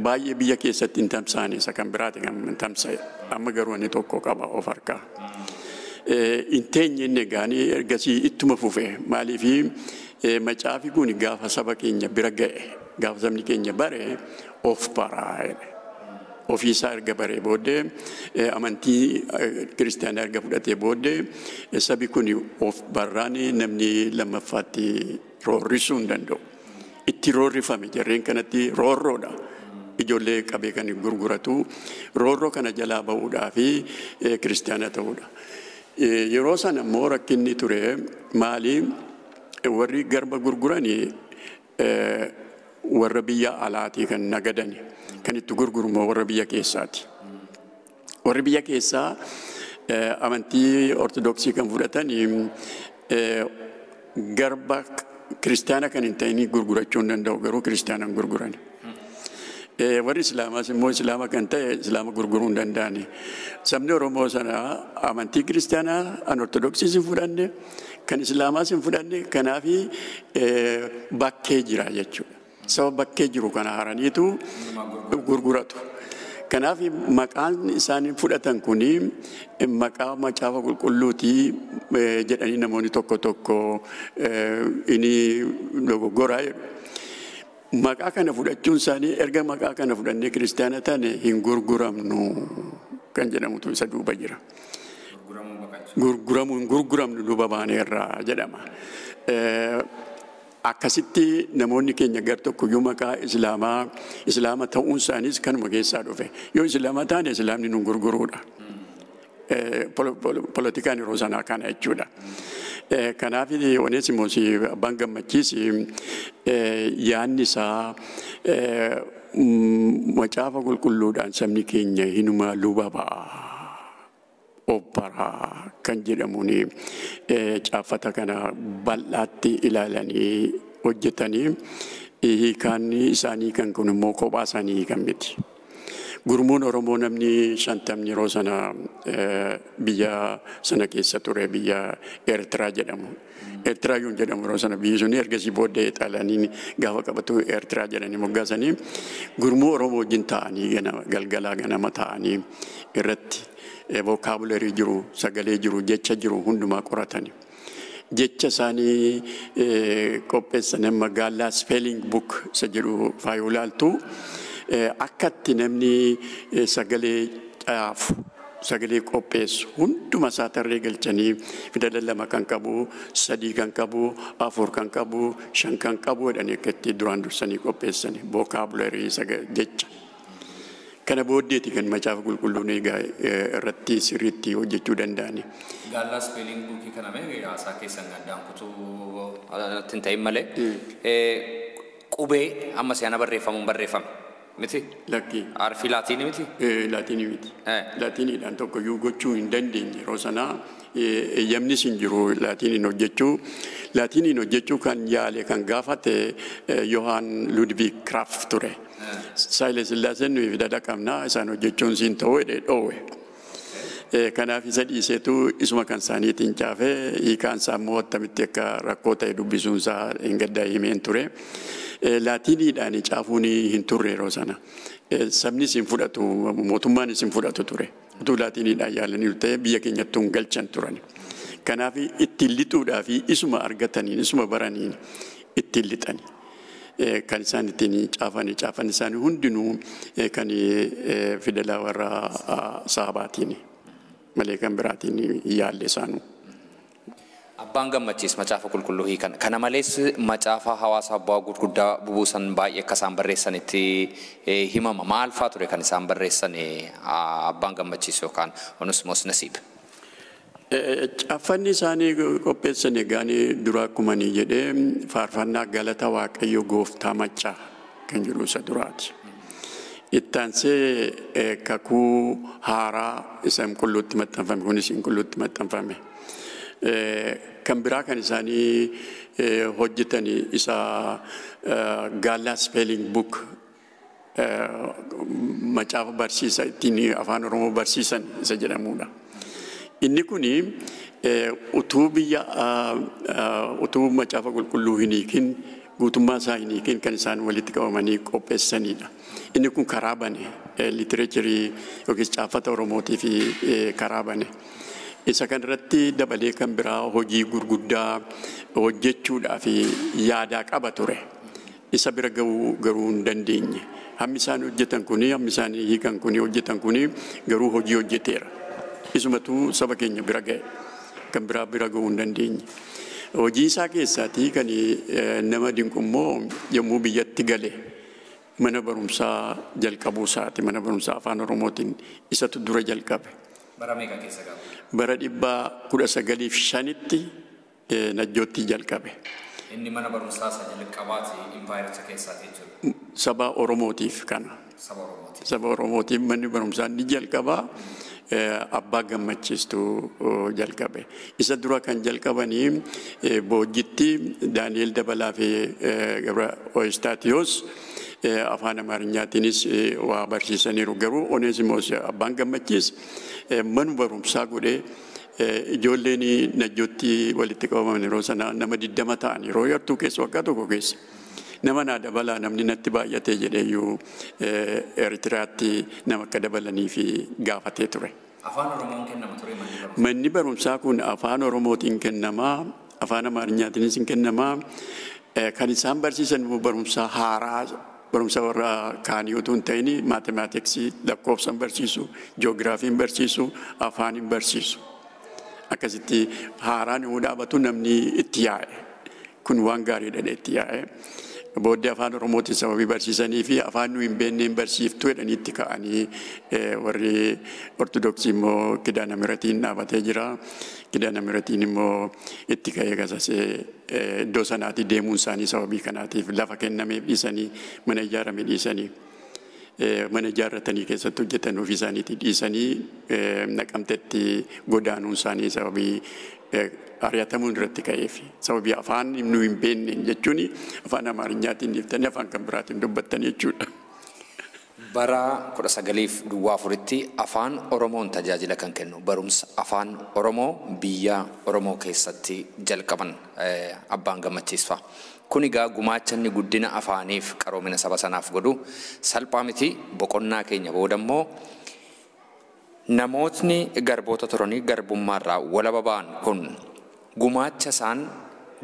baay'ee biyya keessatti hin tamsaane isa kan biraati kan tamsa'e amma garuu inni tokko qaba of harkaa. Hin teenye inni gaanii ergasii ittuma fufe maaliifi macaafi kun gaafa saba keenya bira ga'e gaafa sabni keenya bare of baraa. Ofiisaa erga baree booddee amantii kiristaanaa erga fudhatee booddee sabi kun of barraan namni lammaffaatti roorrisuu hin danda'u. Itti roorrifame jarreen kanatti roorroodha. Ijoollee qabee kan gurguratu roorroo kana jalaa ba'uudhaa fi kiristaana ta'uudha. Yeroo sana immoo rakkinni ture maali warri garba gurguranii warra biyya alaatii kan nagadani. Kan itti gurguramu warra biyya keessaati. Warri biyya keessaa amantii ortodoksii kan fudhatanii garba kiristaana kan hin ta'in gurgurachuu hin danda'u garuu kiristaana hin gurgurani. Warri Islaamaas immoo Islaama kan ta'e Islaama gurguruu hin danda'ani. Sabni Oromoo sana amantii kiristaanaa an ortodoksiis hin fudhanne kan Islaamaas hin fudhanne kanaafi bakkee jira jechuudha. Sababa bakkee jiru kana haraniitu gurguratu. Kanaaf maqaan isaan fudhatan kuni maqaa macaafa qulqulluutii jedhanii namoonni tokko inni dogoggoraa jedhu. Maqaa kana fudhachuun isaanii erga maqaa kana fudhannee kiristaana taane hin gurguramnu kan jedhamutu isa duuba jira. Gurguramnu duuba baaneerraa jedhama. Akkasitti namoonni keenya gar tokkoyyuu maqaa Islaama ta'uun isaaniis kanuma keessaa dhufe. Yoo Islaama taane Islaamni nu gurguruudha. Politikaan yeroo sanaa kana jechuudha. Kanaaf Oneesimoos Abbaan Gammachiis yaadni isaa macaafa qulqulluudhaan sabni keenya hinuma luba ba'a. Obbaraa kan jedhamuun caaffata kana bal'aatti ilaalanii hojjetanii hiikaan isaanii kan kun immoo kophaa isaanii kan miti. Gurmuun Oromoo namni 50 yeroo sana biyya sana keessa ture biyya Eertiraa jedhamu. Eertiraa yoon jedhamu yeroo sana biyyi sun ergasii booddee xaaliyaaniin gaafa qabatu Eertiraa jedhanii moggaasanii gurmuu Oromoo wajjin ta'anii galgalaa ganama ta'anii irratti vocabulary jiru, sagalee jiru, jecha jiru hundumaa qoratani. Jecha isaanii qopheessan magaalaa spelling book isa jedhu faayuu laaltu akkatti namni sagalee caafu sagalee qopheessu hunduma isaa tarree galchanii fidala 2 kan qabu 3 kan qabu 4 kan qabu 5 kan qabu jedhanii akkatti duraan dursanii qopheessani vocabulary jecha. Kana booddeeti kan macaafa qulqulluun egaa irratti sirriitti hojjechuu danda'ani. Gaallaa spelling bookii kana mee haasaa keessan gaddaan kutuu hin ta'in malee qubee amma seena barreeffamuun barreeffame miti? Lakki. Arfi laatiinii miti? Laatiinii miti. Laatiiniidhaan tokko iyyuu gochuu hin dandeenye yeroo sanaa eeyyamnis hin jiru laatiiniin hojjechuu. Laatiiniin hojjechuu kan yaale kan gaafate Yohaan Ludwig Kraft ture. Saayile Sillaaseen nuyi fidada qabnaa isaan hojjechuun siin ta'uu jedhee dhoowwe. Kanaaf isa dhiiseetu isuma kan isaaniitiin caafee hiikaan isaa immoo attamitti akka rakkoo ta'e dubbisuun isaa hin gaddaa himeen ture. Laatiiniidhaan caafuun hin turre yeroo sana. Sabnis hin fudhatu mootummaanis hin fudhatu ture. Utuu laatiiniidhaan yaalanii ta'e biyya keenyatti hin galchan turan. Kanaaf ittiin lixuudhaa fi isuma argataniin isuma baraniin ittiin lixani. Kan isaan ittiin caafan isaanii hundinuu kan fidala warra saabaatiin malee kan biraatiin yaalle isaanu. Abbaan Gammachiis macaafa qulqulluu hiikan. Kana malees macaafa hawaasa abbaa gurguddaa bubuusan baay'ee akka isaan barreessanitti himama. Maal fa'aa ture kan isaan barreessan Abbaan Gammachiis yookaan Onesimoos Nasiib? Caaffanni isaanii qopheessan egaan dura akkuma ni jedhee faarfannaa galata Waaqayyo gooftaa machaa kan jedhu isa duraati. Ittaansee kakuu haaraa isa qulqulluutti maxxanfame kunis qulqulluutti maxxanfame. Kan biraa kan isaanii hojjetan isa gaallaa spelling book macaafa barsiisa ittiin afaan Oromoo barsiisan isa jedhamudha. Inni kuni utuu macaafa qulqulluu hin hiikin guutummaa isaa hin hiikin kan isaan walitti qabamanii qopheessanidha. Inni kun karaa bane literaaturii yookiin caafata Oromootii fi karaa bane. Isa kanarratti dabalee kan biraa hojii gurguddaa hojjechuudhaaf yaadaa qaba ture. Isa bira garuu hin dandeenye. Hammi isaan hojjetan kuni hammi isaan hiikan kuni hojjetan kuni garuu hojii hojjeteera. Isumatu saba keenya bira ga'e kan biraa bira ga'uu hin dandeenye. Hojii isaa keessaatii kan nama dinqu immoo yommuu biyyatti gale mana barumsaa jalqabuu isaati. Mana barumsaa afaan Oromootiin isatu dura jalqabe. Bara meeqa keessa gaafa? Bara 1905tti Najjootti jalqabe. Inni mana barumsaa isa jalqabaati impaayiricha keessaati jechuudha. Saba Oromootiif kana. Saba Oromootiif. Saba Oromootiif manni barumsaa ni jalqabaa. Abbaa Gammachiistu jalqabe. Isa dura kan jalqabanii Boojjitti Daani'el Dabalaa fi Gabra Oystaatiyoos afaan Amaariyaatiinis waa barsiisaniiru. Garuu Oneesimoos Abbaan Gammachiis mana barumsaa godhee ijoolleen Najjootti walitti qabaman yeroo sana nama 20 ta'an yeroo yartuu keessa waggaa tokko keessa. Nama naa dabalaa namni natti baay'atee jedheeyyuu Eritiraatti nama akka dabalanii fi gaafatee ture. Afaan Oromoon kennama ture manni barumsaa kun afaan Oromootiin kennamaa, afaan Amaariyaatiinis hin kennamaa. Kan isaan barsiisan barumsaa haaraa barumsa warra kaanii utuu hin ta'in maatimaatiksii lakkoofsan barsiisu, jiyoogiraafiin barsiisu, afaanin barsiisu. Akkasitti haaraan yoo dhaabatu namni itti yaa'e. Kun waan gaariidha itti yaa'e. Booddee afaan Oromootiin sababii barsiisanii fi afaan nuyi hin beekneen barsiiftuu jedhanii itti ka'anii warri Ortodoksii immoo Kidaana Mihiratiin dhaabatee jira. Kidaana Mihiratiin immoo itti ka'ee gasasee iddoo sanaatti deemuun isaanii sababii kanaatiif lafa kennameef dhiisanii mana ijaarame dhiisanii mana ijaarratanii keessatti hojjetan ofii isaaniitti dhiisanii Naqamteetti godaanuun isaanii sababii ari'atamuun irratti ka'eef sababii afaan nuyi hin beekneen jechuun afaan Amaariyyaatiin dhiiftanii afaan kan biraatiin dubbattan jechuudha. Bara 1904tti afaan Oromoon tajaajila kan kennu barumsa afaan Oromoo biyya Oromoo keessatti jalqaban Abbaan Gammachiis fa'a. Kun egaa gumaacha inni guddina afaaniif qaroomina saba sanaaf godhu salphaa miti. Boqonnaa keenya booda immoo namootni garboota turanii garbummaarraa walaba ba'an kun gumaacha isaan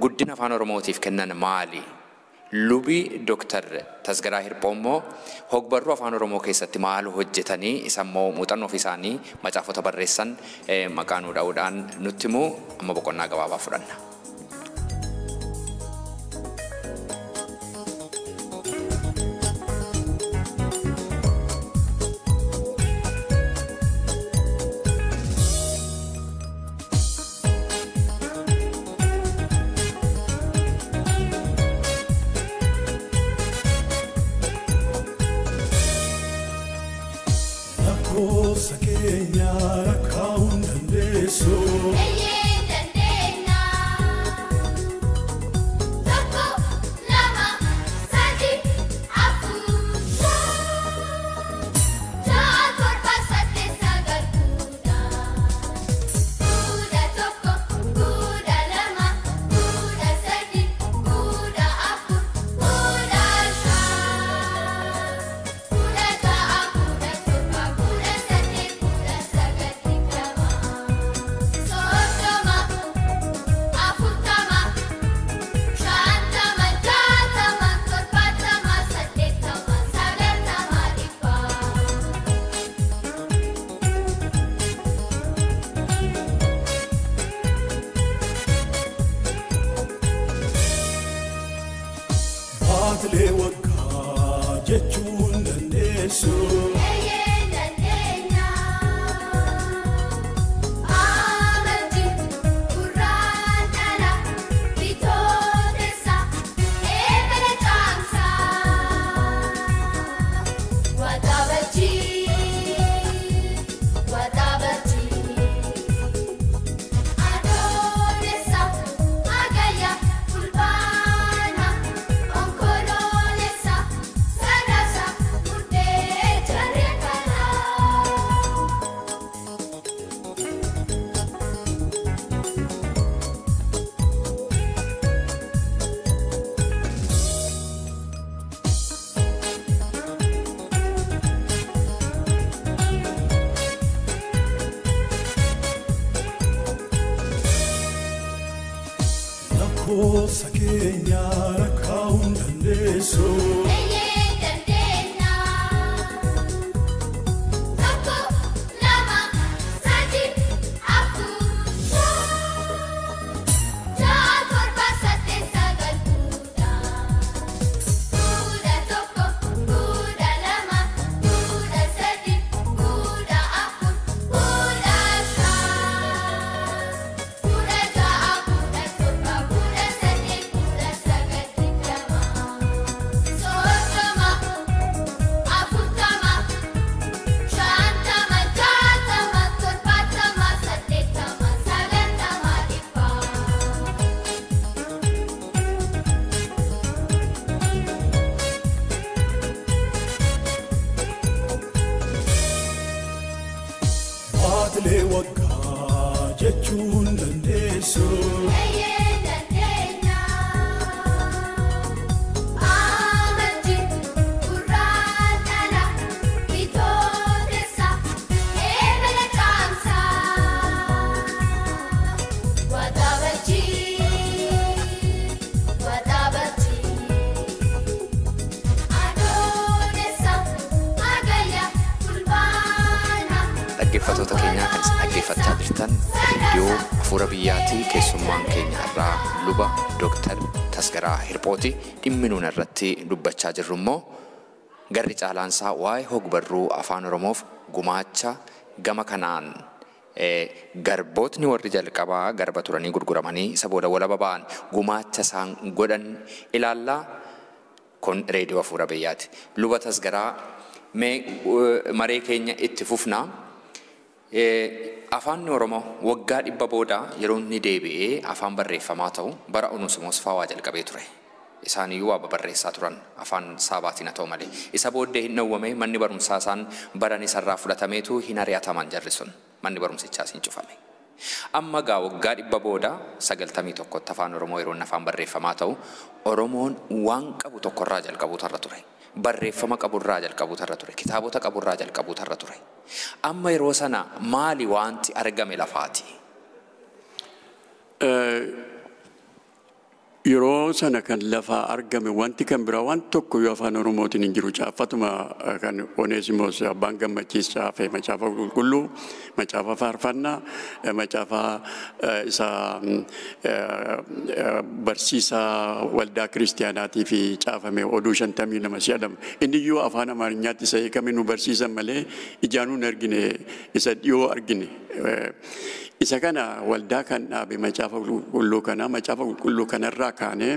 guddina afaan Oromootiif kennan maali? Lubi Dr. Tasgaraa Hirphoo immoo hogbarruu afaan Oromoo keessatti maal hojjetanii isa immoo muuxannoo isaanii macaafota barreessan maqaa nuu dha'uudhaan nutti immoo amma boqonnaa gabaabaa fudhanna. Dhaggeeffattoota keenya kan dhaggeeffachaa jirtan reediyoo Afuura Biyyaatii keessummaan keenya irraa luba Dr. Tasgaraa Hirphooti. Dhimmi nuun irratti dubbachaa jirru immoo garri caalaansaa waa'ee hogbarruu afaan Oromoof gumaacha gama kanaan garbootni warri jalqabaa garba turanii gurguramanii isa booda walaba ba'an gumaacha isaan godhan ilaallaa. Kun reediyoo Afuura Biyyaati. Luba Tasgaraa maree keenya itti fufnaa. Afaan Oromoo waggaa 100 booda yeroo inni deebi'ee afaan barreeffamaa ta'u bara Unusimos Faawaa jalqabee ture. Isaaniyyuu waa barreessaa turan afaan Saabaatiin haa ta'u malee. Isa booddee hin dhowwame manni barumsaa isaan baran isarraa fudhatameetu hin ari'ataman jarri sun. Manni barumsichaas hin cufame. Amma gaa waggaa 100 booda 91 afaan Oromoo yeroo afaan barreeffamaa ta'u Oromoon waan qabu tokkorraa jalqabuu tarra ture. Barreeffama qaburraa jalqabuu tarra ture. Kitaabota qaburraa jalqabuu tarra ture. Amma yeroo sana maali wanti argame lafaati? yeroo sana kan lafaa argame wanti kan biraa waan tokko yoo afaan oromootiin hin jiru caaffatuma kan Oneesimoos abbaan gammachiis caafee macaafa qulqulluu macaafa faarfannaa macaafa isa barsiisaa waldaa kiristiyaanaatii fi caafame oduu 52 si'adama inni iyyuu afaan amaarኛatti isa hiikame nu barsiisan malee ijaanuu hin argine isa dhiyoo argine isa kana waldaa kan dhaabe macaafa qulqulluu kanarraa kaanee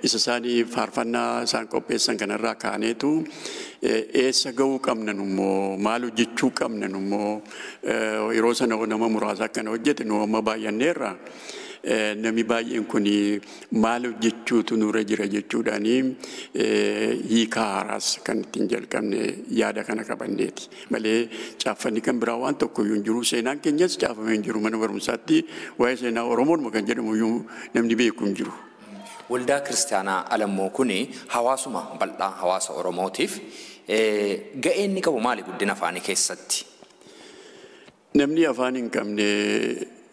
isa isaanii faarfannaa isaan qopheessan kanarraa kaaneetu eessa ga'uu qabnan immoo maal hojjechuu qabnan immoo yeroo sana nama muraasa akkana hojjete nu amma baay'anneerra namni baay'een kun maal hojjechuutu nurra jira jechuudhaani hiikaa haaraas kan ittiin jalqabne yaada kana qabanneeti malee caaffanni kan biraa waan tokko iyyuu hin jiru seenaan keenyas caafamee hin jiru mana barumsaatti waa'ee seenaa Oromoon kan jedhamu iyyuu namni beeku hin jiru. Waldaa Kiristaanaa Alammoo kuni hawaasuma bal'aa hawaasa Oromootiif ga'ee inni qabu maali guddina afaanii keessatti? Namni afaan hin qabne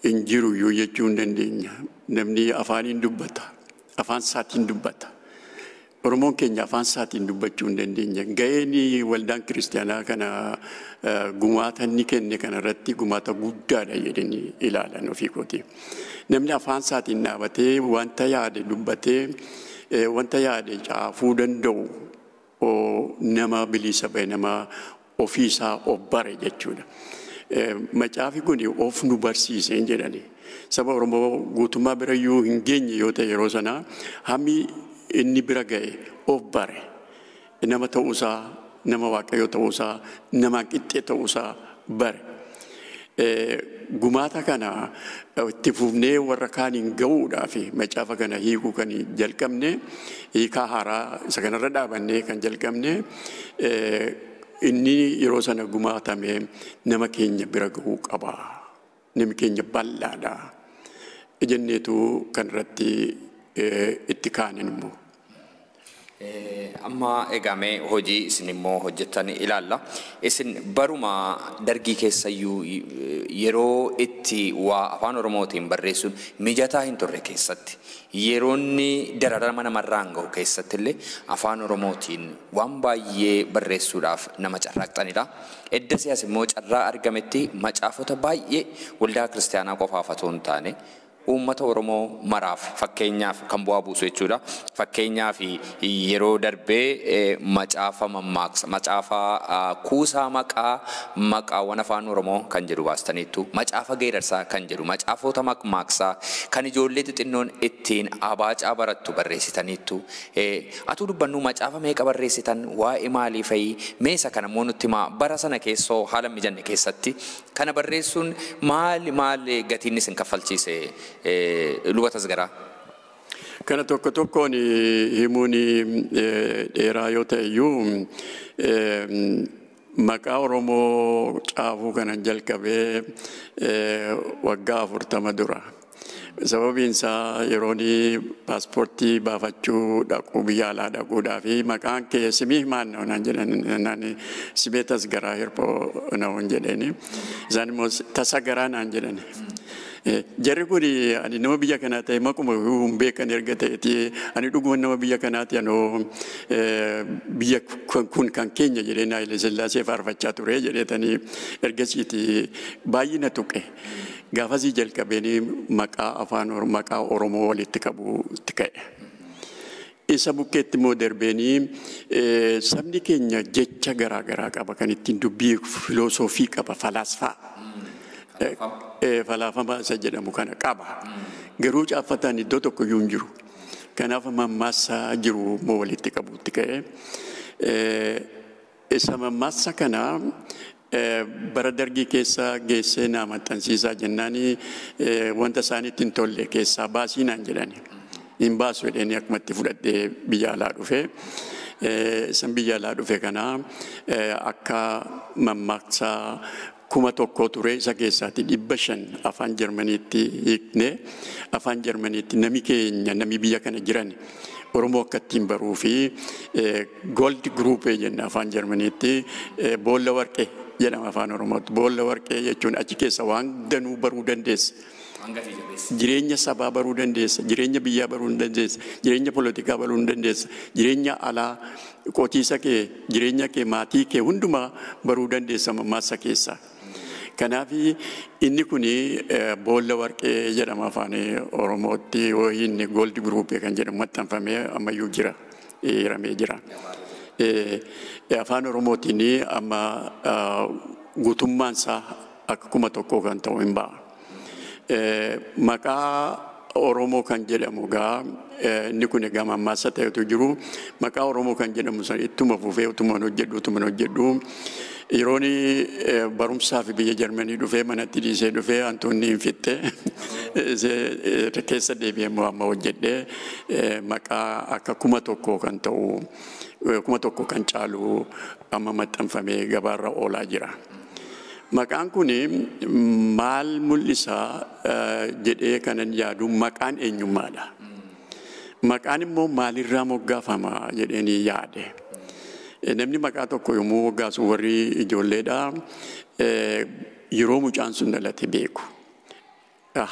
hin jiru iyyuu jechuu hin dandeenya. Namni afaaniin dubbata. Afaan isaatiin dubbata. Oromoon keenya afaan isaatiin dubbachuu hin dandeenya. Ga'een waldaan kiristaanaa kana gumaata inni kenne kanarratti gumaata guddaadha jedhanii ilaalan ofii kooti. Namni afaan isaatiin dhaabatee wanta yaade dubbatee wanta yaade caafuu danda'u nama bilisa ba'e nama ofii isaa of bare jechuudha. Macaafi kun of nu barsiisee jedhani. Saba Oromoo guutummaa bira iyyuu hin geenye yoo ta'e yeroo sana hammi inni bira ga'e of bare. Nama ta'uusaa, nama Waaqayyoo ta'uusaa, nama qixxee ta'uusaa bare. Gumaata kana itti fufnee warra kaaniin ga'uudhaaf macaafa kana hiikuu kan jalqabne hiikaa haaraa isa kanarra dhaabannee kan jalqabne inni yeroo sana gumaatame nama keenya bira ga'uu qaba. Namni keenya bal'aadha. Jenneetu kanarratti itti kaanin immoo. Amma eegamee hojii isin immoo hojjettan ilaalla. Isin baruma dargii keessayyuu yeroo itti waa afaan Oromootiin barreessuun mijataa hin turre keessatti yeroonni dararama namarraan gahu keessatti illee afaan Oromootiin waan baay'ee barreessuudhaaf nama carraaqxanidha. Edda siyaas immoo carraa argametti macaafota baay'ee waldaa kiristaanaa qofaaf otoo hin taane uummata Oromoo maraaf fakkeenyaaf kan bu'aa buusu jechuudha. Fakkeenyaaf yeroo darbee macaafa mammaaksa macaafa kuusaa maqaawwan afaan Oromoo kan jedhu baastaniittu macaafa geerarsaa kan jedhu macaafota mammaaksaa kan ijoollee xixinnoon ittiin abaacaa barattu barreessitaniittu atuu dubbannuu macaafa meeqa barreessitan waa'ee maalii fa'i meesa kana immoo nutti bara sana keessoo haala mijanne keessatti kana barreessuun maali gatiin isin kaffalchiise lubatas garaa. Kana tokkoon himuun dheeraa yoo ta'e iyyuu maqaa Oromoo caafuu kanan jalqabee waggaa 40 dura. Sababiin isaa yeroon paaspoortii baafachuu dhaquu biyya alaa dhaquudhaa fi maqaan kee simii maal naan jedhan simee tasgaraa hirpoo naan jedhani isaan immoo tasagaraa naan jedhani. Jarri kun ani nama biyya kanaa ta'e maquma hin beekan erga ta'eeti ani dhuguma nama biyya kanaati anoo biyya kun kan keenya jedhee Haayile Sillaasee faarfachaa ture jedheetanii ergasiiti baay'ina tuqe. Gaafasii jalqabeen maqaa Oromoo walitti qabuutti ka'e. Isa bukkeetti immoo darbeenii sabni keenya jecha garaagaraa qaba kan ittiin dubbii filosoofii qaba falaasfaa. Falaafama isa jedhamu kana qaba. Garuu caaffataan iddoo tokko iyyuu hin jiru. Kanaaf mammaasaa jiru immoo walitti qabuutti ka'e. Isa mammaasa kana bara dargii keessa geessee naa maxxansiisaa jennaanii wanta isaaniitti hin tolle keessaa baasii naan jedhani. Hin baasu jedhanii akkumatti fudhadhee biyya alaa dhufe. Isan biyya alaa dhufe kana akka mammaasaa 1,000 ture isa keessaatti 500 afaan Jarmaniitti hiikne afaan Jarmaniitti nami keenya nami biyya kana jiran Oromoo akka ittiin baruu fi gold group jenna afaan Jarmaniitti boolla warqee jedhama afaan Oromootti boolla warqee jechuun achi keessa waan danuu baruu dandeessa. Jireenya sabaa baruu dandeessa, jireenya biyyaa baruu dandeessa, jireenya poolitikaa baruu dandeessa, jireenya alaa qotiisa kee, jireenya kee, maatii kee hundumaa baruu dandeessa mammaaksa keessaa. Kanaaf inni kuni boolla warqee jedhama afaan Oromootti inni gooldi guruupii kan jedhamu maxxanfamee ammayyuu jira, hiramee jira. Afaan Oromootiin amma guutummaan isaa akka 1,000 kan ta'u hin ba'a. Maqaa Oromoo kan jedhamu gaa inni kun egaa mammaaksa ta'etu jiru. Maqaa Oromoo kan jedhamu san ittuma fufee utuma hojjedhu. Yeroon barumsaaf biyya Jarmanii dhufee manatti dhiisee dhufee Antoonni hin fitte keessa deebi'ee amma hojjedhee maqaa akka 1,000 kan ta'u 1,000 kan caalu amma maxxanfamee gabaarra oolaa jira. Maqaan kun maal mul'isa jedhee kanan yaadu maqaan eenyummaadha. Maqaan immoo maalirraa moggaafama jedheenii yaade. Namni maqaa tokko yommuu moggaasu warri ijoolleedha yeroo mucaan sun dhalate beeku.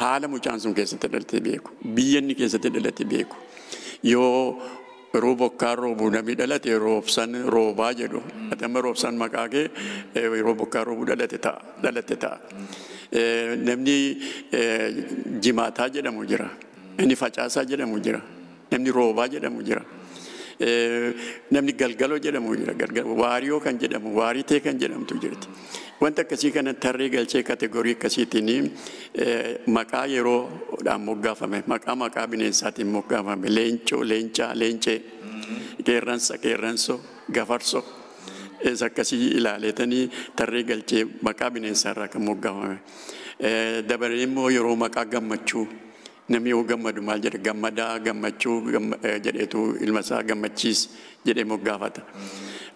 Haala mucaan sun keessatti dhalate beeku. Biyya inni keessatti dhalate beeku. Yoo roobokkaan roobuu namni dhalate roobsan roobaa jedhu. Atama roobsan maqaa kee yeroo bokkaan roobuu dhalate ta'a. Namni jimaataa jedhamu jira. Namni facaasaa jedhamu jira. Namni roobaa jedhamu jira. Namni galgaloo jedhamu jira. Waariyoo kan jedhamu, waaritee kan jedhamtu jirti. Wanta akkasii kana tarree galchee kategorii akkasiitiin maqaa yeroodhaan moggaafame, maqaa bineensaatiin moggaafame, leencoo, leencaa, leencee, qeerransa, qeerransoo, gafarso. Akkasii ilaaleetanii tarree galchee maqaa bineensaarraa kan moggaafame. Dabalee immoo yeroo maqaa gammachuu. Namni yoo gammadu maal jedha gammadaa gammachuu jedheetu ilma isaa gammachiis jedhee moggaafata.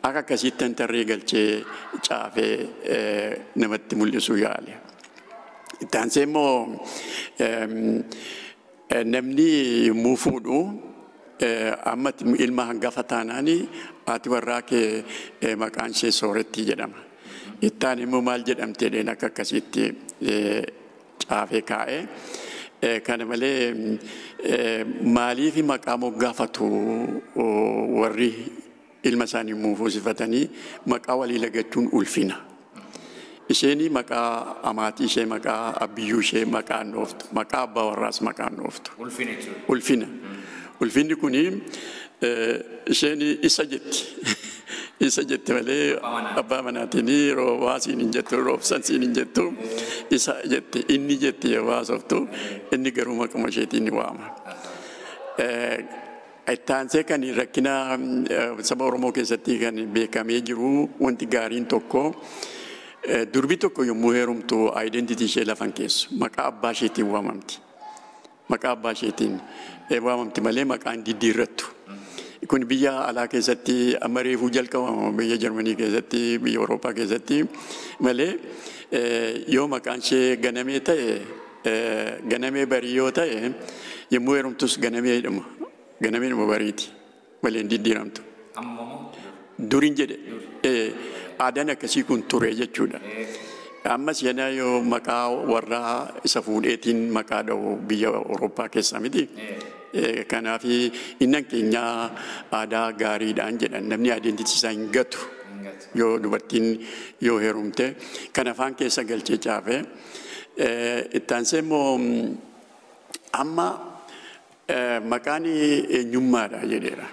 Akka akkasiittan tarree galchee caafee namatti mul'isuu yaale. Taansee immoo namni yommuu fuudhu amma ilma hangafa taanaanii haati warraa kee maqaan ishee soorettii jedhama. Ittaan immoo maal jedhamteedhaan akka akkasiitti caafee kaa'ee. Kana malee maaliif maqaa moggaafatu warri ilma isaanii muufuusifatanii maqaa walii lagachuun ulfina. Isheen maqaa amaatii ishee maqaa abbiyyuu ishee maqaa nooftu. Maqaa abbaa warraas maqaa nooftu. Ulfina. Ulfinni kuni isheen isa jetti. Isa jetti malee abbaa manaatiin roobaa siin hin jettu, roobsan siin hin jettu. Isa jetti, inni jetti yoo haasoftu, inni garuu maquma isheetiin ni waama. Taansee kan rakkina saba Oromoo keessatti kan beekamee jiru wanti gaariin tokko durbi tokko yommuu heerumtu identitii ishee lafan keessu maqaa abbaa isheetiin waamamti. Maqaa abbaa isheetiin waamamti malee maqaan diddiirrattu. Kun biyya alaa keessatti amma reefuu jalqabama biyya Jarmanii keessatti biyya Awurooppaa keessatti malee yoo maqaan ishee ganamee ta'e ganamee barii yoo ta'e yommuu heerumtus ganamee jedhama. Ganamee nama bariiti malee hin diddiiramtu. Duriin jedhe aadaan akkasii kun ture jechuudha. Ammas yana yoo maqaa warraa isa fuudheetiin maqaa dha'u biyya Awurooppaa keessaa miti. Kanaaf innan keenya aadaa gaariidhaan jedhan namni identitii isaa hin gatu yoo dubartiin yoo heerumte kan afaan keessa galchee caafee ittaansee immoo amma maqaan eenyummaadha jedheera.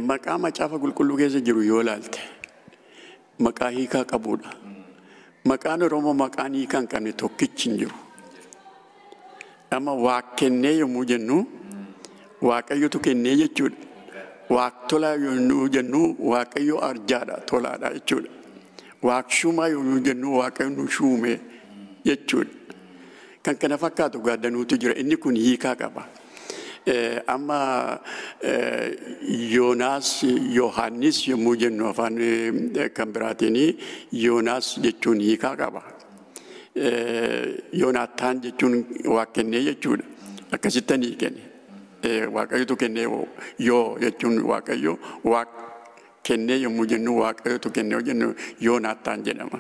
Maqaa macaafa qulqulluu keessa jiru yoo ilaalte maqaa hiikaa qabudha. Maqaan Oromoo maqaan hiikaa hin qabne tokkichi hin jiru. Amma waaq kennee yommuu jennu Waaqayyotu kennee jechuudha. Waaq tolaa yommuu jennu Waaqayyo arjaadha tolaadha jechuudha. Waaq shumaa yommuu jennu Waaqayyo nu shuume jechuudha. Kan kana fakkaatu gaaddanuutu jira. Inni kun hiikaa qaba. Amma Yoonaas Yohaannis yommuu jennu afaan kan biraatiin Yoonaas jechuun hiikaa qaba. Yoonaataan jechuun waaq kennee jechuudha. Akkasitti ni kenne. Waaqayyotu kennee yoo jechuun Waaqayyo waaq kennee yommuu jennu waaqayyotu kennee yoo jennu Yoonaataan jedhama.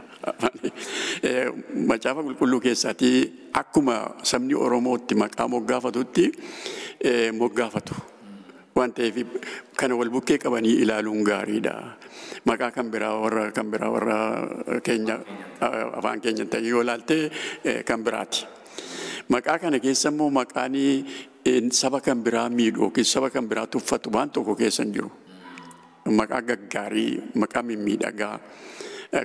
Macaafa qulqulluu keessatti akkuma sabni Oromootti maqaa moggaafatutti moggaafatu. Waan ta'eef kana wal bukkee qabanii ilaaluun gaariidha. Maqaa kan biraa warra keenya afaan keenya ta'e yoo ilaalte kan biraati. Maqaa kana keessa immoo maqaan saba kan biraa miidhuu yookiin saba kan biraa tuffatu waan tokko keessa hin jiru. Maqaa gaggaarii, maqaa mimmiidhagaa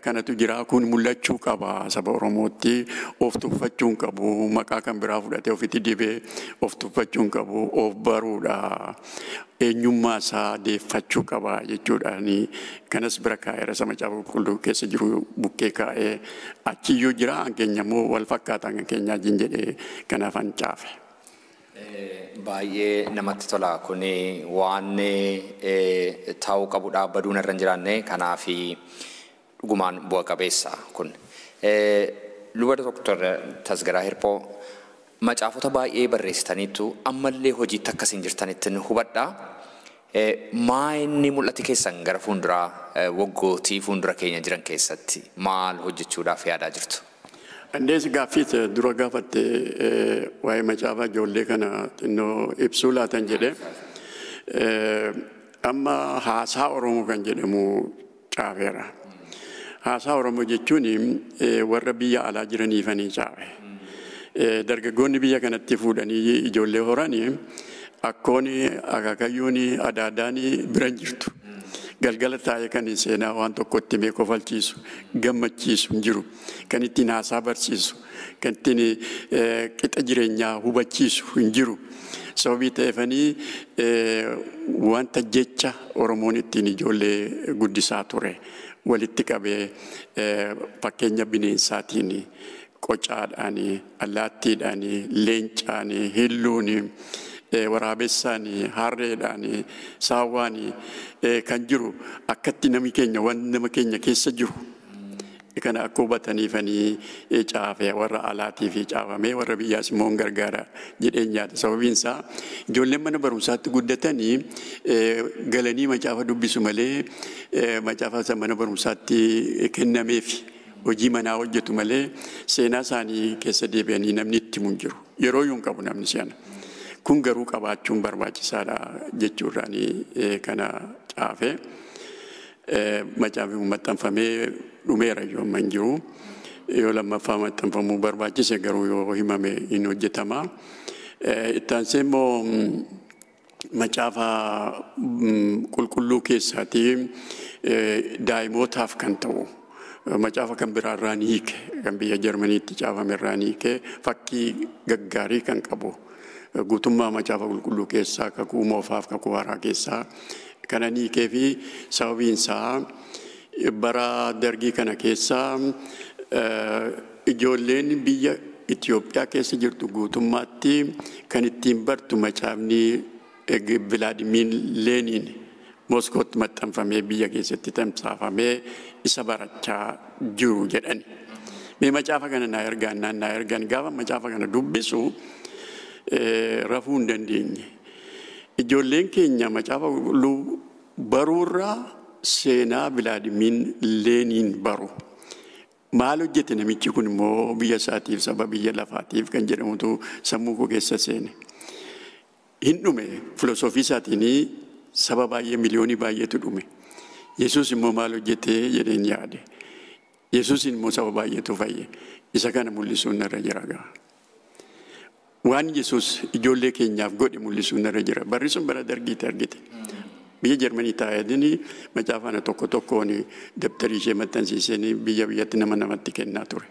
kanatu jira. Kun mul'achuu qaba saba Oromootti. Of tuffachuu hin qabu. Maqaa kan biraa fudhatee ofitti dibee of tuffachuu hin qabu. Of baruudha. Eenyummaa isaa deeffachuu qaba jechuudhaan kanas bira kaa'eera sama macaafa qulqulluu keessa jiru bukkee kaa'ee achiyyuu jira hankeenya immoo wal fakkaataan kan keenyaa jin jedhee kanaaf hancaafe. Baay'ee namatti tola kun waan taa'uu qabudha baduun irra hin jiraanne kanaaf dhugumaan bu'a qabeessa kun. Luba Dr. Tasgaraa Hirphoo macaafota baay'ee barreessitaniitu ammallee hojiitti akkasiin jirtanitti hubadha. Maa inni mul'ati keessan gara fuulduraa waggootii fuuldura keenya jiran keessatti maal hojjechuudhaaf yaadaa jirtu? Andees gaaffiit dura gaafatte waa'ee macaafa ijoollee kana xinnoo ibsuu laatan jedhe amma haasaa Oromoo kan jedhamu caafeera. Haasaa Oromoo jechuun warra biyya alaa jiraniifanii caafe. Dargaggoonni biyya kanatti fuudhanii ijoollee horanii akkoon akaakayyuun adaadaan bira jirtu. Galgala taa'ee kan seenaa waan tokko itti mee kofalchiisu gammachiisu hin jiru. Kan ittiin haasaa barsiisu kan ittiin qixa jireenyaa hubachiisu hin jiru. Sababii ta'eefanii wanta jecha Oromoon ittiin ijoollee guddisaa ture walitti qabee fakkeenya bineensaatiin qocaadhaani, allaattiidhaani, leencaani, hilluuni, waraabessaani, harreedhaani, saawwaani kan jiru akkatti namni keenya waan nama keenya keessa jiru. Kana akka hubataniifanii caafee warra alaatii fi caafamee warra biyyaas immoo gargaara jedheen nyaata. Sababiin isaa ijoolleen mana barumsaatti guddatanii galanii macaafa dubbisu malee macaafa mana barumsaatti kennameef hojii manaa hojjetu malee seenaa isaanii keessa deebi'anii namni itti himu hin jiru. Yeroo yuun qabu namni seena. Kun garuu qabaachuun barbaachisaadha jechuudhaan kana caafee macaafni maxxanfamee dhumeera yoo amma hin jiru. Yoo lammaffaa maxxanfamuu barbaachise garuu yoo himame hin hojjetama. Itti aansee immoo macaafa qulqulluu keessaatii daa'imootaaf kan ta'u macaafa kan biraarraa ni hiike kan biyya Jarmaniitti caafame irraa ni hiike fakkii gaggaarii kan qabu guutummaa macaafa qulqulluu keessaa kakuu moofaaf kakuu haaraa keessaa kana ni hiikee fi sababiin isaa bara dargii kana keessaa ijoolleen biyya Itoophiyaa keessa jirtu guutummaatti kan ittiin bartu macaafni Vilaadimiir Leeniin Moskootti maxxanfamee biyya keessatti tamsaafamee isa barachaa jiru jedhani. Mee macaafa kana naa ergaan gaafa macaafa kana dubbisu rafuu hin dandeenye. Ijoolleen keenya macaafa qulqulluu baruurraa seenaa Vilaadimiir Leeniin baru. Maal hojjete namichi kun immoo biyya isaatiif saba biyya lafaatiif kan jedhamutu sammuu koo keessa seene. Hin dhume filosoofii isaatiin saba baay'ee miliyoonii baay'eetu dhume. Yesuus immoo maal hojjete jedheen yaade. Yesuus immoo saba baay'eetu fayye. Isa kana mul'isuun narra jira gaa. Waan Yesuus ijoollee keenyaaf godhe mul'isuun narra jira. Barri sun bara dargiitti argite. Biyya Jarmanii taa'ee macaafa tokko tokkoon dabtarii ishee maxxansiisanii biyya biyyatti namatti kennaa ture.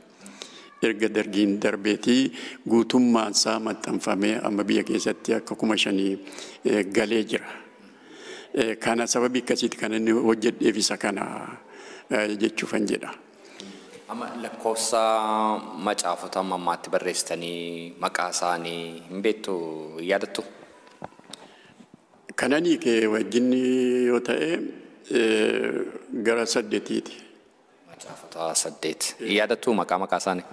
Erga dargiin darbeetii guutummaan isaa maxxanfamee amma biyya keessatti akka 5,000 galee jira. Kana sababii akkasiitti kan inni hojjedheef isa kana jechuufan jedha. Amma lakkoofsa macaafota ammaatti barreessitanii maqaa isaanii hin beektu yaadattu? Kananii kee wajjin yoo ta'e gara 8ti. Macaafota 8 yaadattu maqaa isaanii?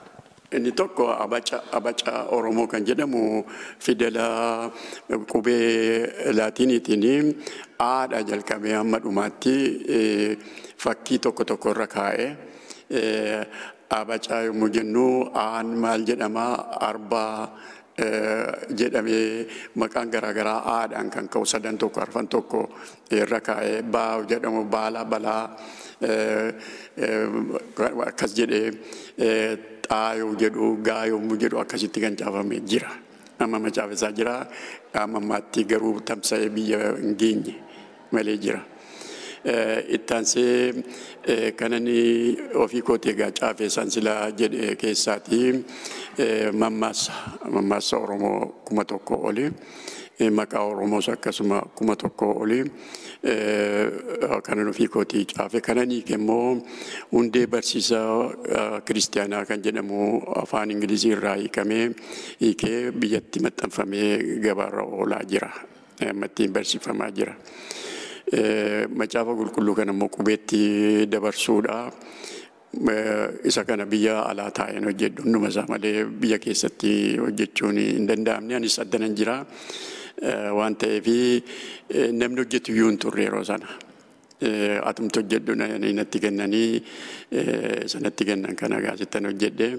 Inni tokko abaca Oromoo kan jedhamu fidela qubee laatiiniitiin aadha jalqabee hamma dhumaatti fakkii tokko irra kaa'ee abaca yommuu jennu aan maal jedhama arbaa jedhamee maqaan garaagaraa aadhaan kan ka'u sadan tokko arfan tokko irra kaa'ee baa jedhamu baala balaa akkas jedhee xaayoo jedhu gaayoo jedhu akkasitti kan caafamee jira. Amma macaafesaa jira. Amma ammaatti garuu tamsa'ee biyya hin geenye malee jira. Ittaansee kanani ofii kooti egaa caafeessaan silaa jedhe keessaati mammaassa Oromoo 1,000 oli. Maqaa Oromoos akkasuma 1,000 oli. Kanan ofii kootii caafe kananii immoo hundee barsiisa kiristaanaa kan jedhamu afaan Ingilizii irraa hiikee biyyatti maxxanfamee gabaarra oolaa jira. Ammattiin barsiifamaa jira. Macaafa qulqulluu kana immoo qubeetti dabarsuudha. Isa kana biyya alaa taa'een hojjedhu hunduma isaa malee biyya keessatti hojjechuun hin danda'amne. Anis addanan jira. Waan ta'eef namni hojjetu iyyuu hin turre yeroo sana. Atumti hojjedhu natti kennanii sanatti kennan kana gaasittan hojjedhe.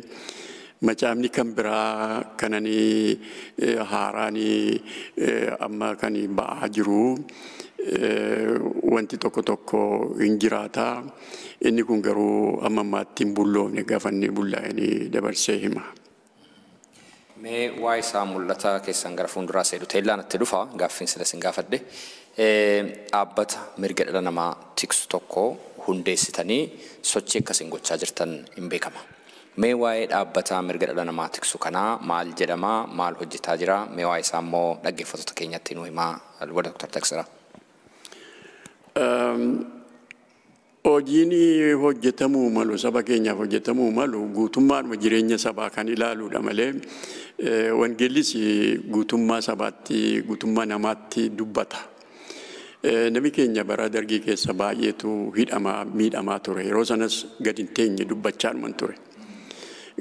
Macaafni kan biraa kananii haaraanii amma kan ba'aa jiru wanti tokko hin jiraata. Inni kun garuu amma ammaatti hin bulloofne gaafanni bullaa'anii dabarsee hima. Mee waa'ee isaa mul'ata keessan gara fuulduraa seedu teellaan itti dhufa gaaffiin sila sin gaafadhe dhaabbata mirga dhala namaa tiksu tokko hundeessitanii sochii akkasiin gochaa jirtan hin beekama. Mee waa'ee dhaabbata mirga dhala namaa tiksu kanaa maal jedhama maal hojjetaa jira mee waa'ee isaa immoo dhaggeeffattoota keenyatti nu himaa alwada Dr. Taksira. Hojiin hojjetamuu malu saba keenyaaf hojjetamuu malu guutummaadhuma jireenya sabaa kan ilaaluudha malee wangeellis guutummaa sabaatti guutummaa namaatti dubbata. Namni keenya bara dargii keessa baay'eetu miidhamaa ture. Yeroo sanas gadi hin teenye dubbachaadhuman ture.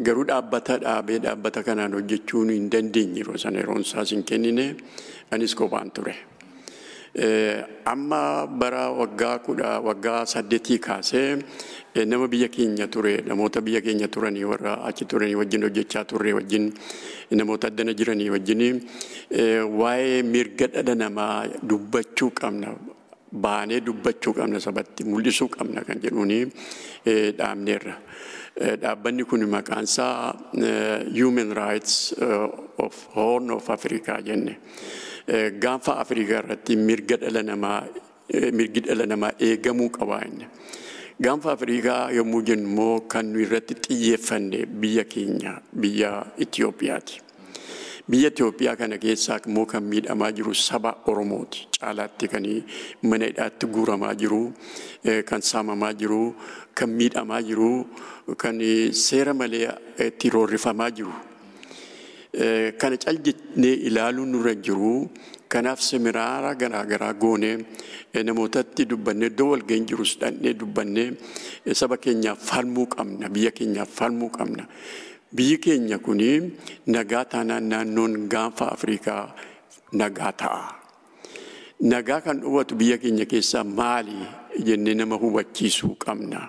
Garuu dhaabbata kanaan hojjechuun hin dandeenye yeroo sana yeroon isaas hin kennine anis kophaan ture. Amma bara waggaa 8 kaasee nama biyya keenya ture namoota biyya keenya turanii warra achi turanii wajjin hojjechaa turre wajjin namoota addana jiranii wajjin waa'ee mirga dhala namaa dubbachuu qabna baanee dubbachuu qabna sabatti mul'isuu qabna kan jedhuuni dhaabneerra. Dhaabbanni kun maqaan isaa Human Rights of Horn of Africa jenne. Gaanfa Afrikaa irratti mirgi dhala namaa eegamuu qaba. Gaanfa Afrikaa yommuu jennu immoo kan nu irratti xiyyeeffanne biyya keenya biyya Itoophiyaati. Biyya Itoophiyaa kana keessaa immoo kan miidhamaa jiru saba Oromooti. Caalaatti kan mana hidhaatti guuramaa jiru, kan saamamaa jiru, kan miidhamaa jiru, kan seera malee itti roorrifamaa jiru. Kana caljitnee ilaaluun nurra jiru. Kanaaf seminaara garaagaraa goonee namootatti dubbannee iddoo walga'iin jirus dhaqnee dubbannee saba keenyaaf falmuu qabna, biyya keenyaaf falmuu qabna. Biyyi keenya kuni nagaa taanaan naannoon gaanfa Afrikaa nagaa ta'a. Nagaa kan dhowwatu biyya keenya keessaa maali jennee nama hubachiisuu qabna.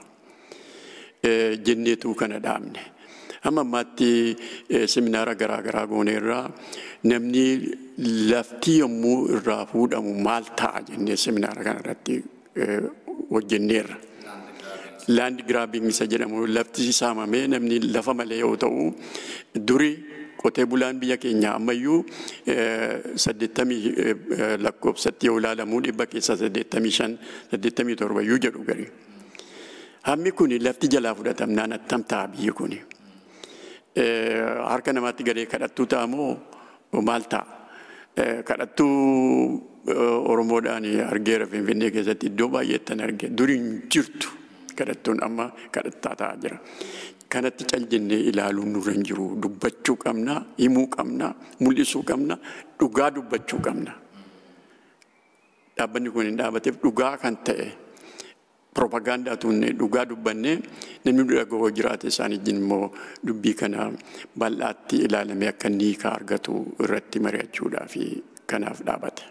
Jenneetu kana dhaabne. Amma ammaatti seminaara garaagaraa gooneerraa namni lafti yommuu irraa fuudhamu maal ta'a jennee seminaara kanarratti hojjenneerra. Land grabbing isa jedhamu lafti saamamee namni lafa malee yoo ta'u duri qotee bulaan biyya keenya ammayyuu 80 lakkoofsatti yoo ilaalamu dhibba keessa 87 iyyuu jedhu gari. Hammi kuni lafti jalaa fudhatamnaan attam ta'a biyyi kuni. Harka namaatti galee kadhattuu ta'a moo maal ta'a? Kadhattuu Oromoodhaan argeera Finfinnee keessatti iddoo baay'eettan arge durii hin jirtu kadhattuun amma kadhattaa ta'aa jira. Kanatti caljennee ilaaluun nurra hin jiru. Dubbachuu qabna, himuu qabna, mul'isuu qabna, dhugaa dubbachuu qabna. Dhaabbanni kun hin dhaabateef dhugaa kan ta'e Propagaandaatuun dhugaa dubbanne namni dhaga'oo jiraate isaan ijjiin immoo dubbii kana bal'aatti ilaalamee akka hiika argatu irratti mari'achuudhaa fi kanaaf dhaabate.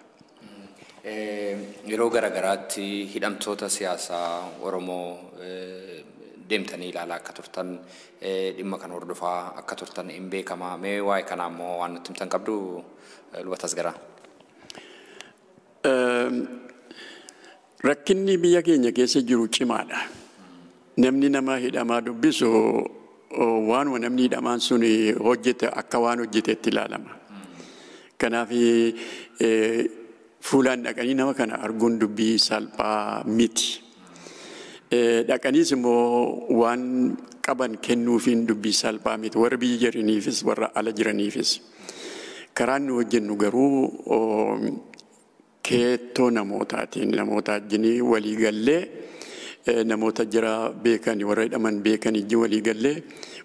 Yeroo garagaraatti hidhamtoota siyaasaa Oromoo deemtanii ilaalaa akka turtan dhimma kan hordofaa akka turtan hin beekama. Mee waa'ee kanaa immoo waan nutti himtan qabdu Luba Tasgaraa? Rakkinni biyya keenya keessa jiru cimaadha. Namni nama hidhamaa dubbisu waanuma namni hidhamaan sun hojjete akka waan hojjetetti ilaalama. Kanaaf fuulaan dhaqanii nama kana arguun dubbii salphaa miti. Dhaqaniis immoo waan qaban kennuufiin dubbii salphaa miti. Warra biyya jiraniifis warra ala jiraniifis. Karaan nu hojjennu garuu keettoo namootaatiin namoota wajjin walii gallee namoota jira beekanii warra hidhaman beekanii walii gallee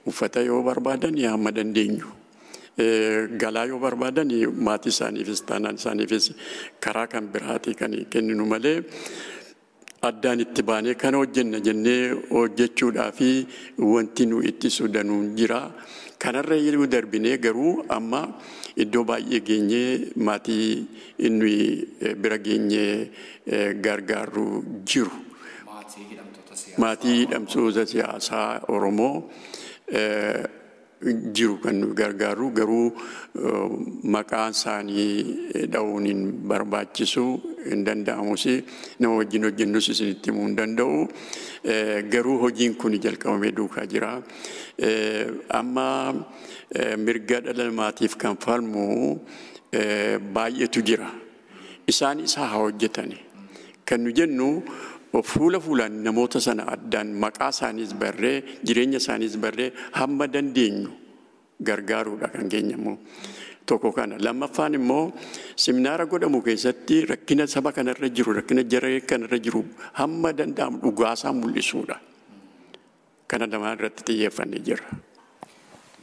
uffata yoo barbaadan hamma dandeenyu. Galaa yoo barbaadan maatii isaaniifis taanaan isaaniifis karaa kan biraatii kan kenninu malee addaan itti baanee kan hojjenna jennee hojjechuudhaa fi wanti nu itti sudanuun jira. Kanarra yeroo darbinee garuu amma iddoo baay'ee geenyee maatii inni bira geenyee gargaarru jiru. Maatii hidhamtoota siyaasaa Oromoo jiru kan nu gargaaru garuu maqaan isaanii dha'uun hin barbaachisu hin danda'amus nama wajjin hojjennus isinitti himuu hin danda'u. Garuu hojiin kun jalqabamee duukaa jira. Amma mirga dhala namaatiif kan falmu baay'eetu jira. Isaan isaa haa hojjetani. Kan nu jennu fuula fuulaan namoota sana addaan maqaa isaaniis barree jireenya isaaniis barree hamma dandeenyu gargaaruudha kan keenyamu. Tokko kana. Lammaffaan immoo seminaara godhamu keessatti rakkina saba kanarra jiru rakkina jaree kanarra jiru hamma danda'amu dhugaasaa mul'isuudha. Kana lamaan irratti xiyyeeffannee jira.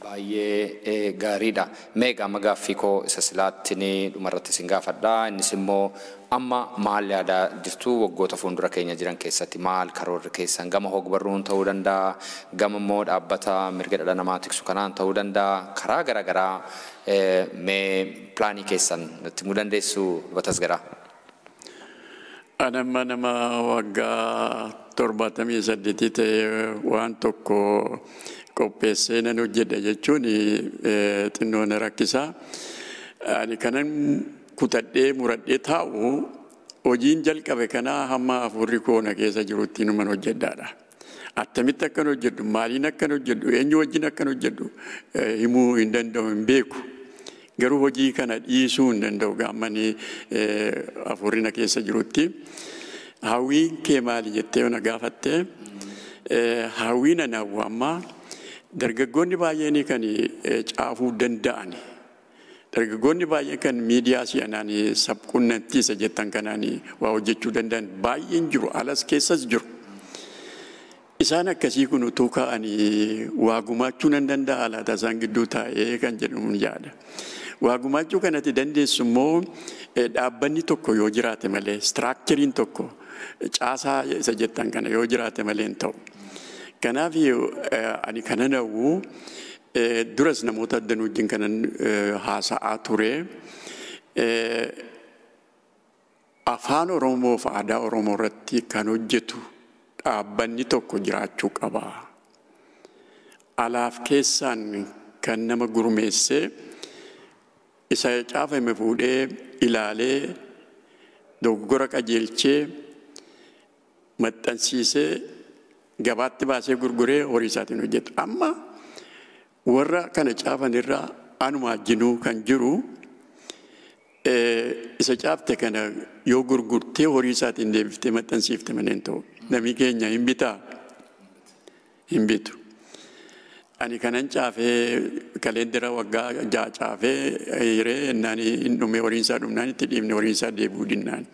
Baay'ee gaariidha. Mee gama gaaffii koo isa silaatti dhumarratti isin gaafadha. Innis immoo amma maal yaadaa jirtu waggoota fuuldura keenya jiran keessatti maal karoorri keessan gama hogbarruun ta'uu danda'a, gama immoo dhaabbata mirga dhala namaa tiksu kanaan ta'uu danda'a. Karaa garaagaraa mee pilaanii keessan nutti himuu dandeessu Luba Tasgaraa? Anamma nama waggaa 78 ta'e waan tokko qopheessee nan hojjedha jechuun xinnoo na rakkisa. Ani kanan kutadhee muradhee taa'u hojiin jalqabe kanaa hamma afurri koona keessa jirutti numan hojjedhaadha. Attamitti akkan hojjedhu, maaliin akkan hojjedhu, eenyu wajjin akkan hojjedhu himuu hin danda'u hin beeku. Garuu hojii kana dhiisuu hin danda'u gaammanii afurrina keessa jirutti. Hawwiin kee maali jettee na gaafatte? Hawwiin ana hawwaammaa dargaggoonni baay'een kan caafuu danda'an. Dargaggoonni baay'een kan miidiyaa si'anaan sabquunnamtiisa jettan kanaan waa hojjechuu danda'an baay'een jiru, alas keessas jiru. Isaan akkasii kun utuu ka'anii waa gumaachuu nan danda'a laata isaan gidduu taa'ee kan jedhamu yaada. Waa gumaachuu kanatti dandeessu immoo dhaabbanni tokko yoo jiraate malee, istiraakchariin tokko caasaa isa jettan kana yoo jiraate malee hin ta'u. Kanaaf ani kanan hawwu duras namoota adda wajjin kanan haasa'aa ture. Afaan Oromoo fi aadaa Oromoo irratti kan hojjetu dhaabbanni tokko jiraachuu qaba. Alaaf keessaan kan nama gurmeessee isa caafame fuudhee ilaalee dogoggora qajeelchee maxxansiisee gabaatti baasee gurguree horii isaatiin hojjetu. Amma warra kana caafan irraa anuma ajjinuu kan jiru isa caafte kana yoo gurgurtee horii isaatiin deebiftee maxxansiifte malee ta'u. Namni keenya hin bitaa? Hin bitu. Ani kanan caafee kaleendera waggaa ja'a caafee hiree ennaan hin dhume horiin isaa dhumnaan itti dhiibne horiin isaa deebi'uu dinnaan.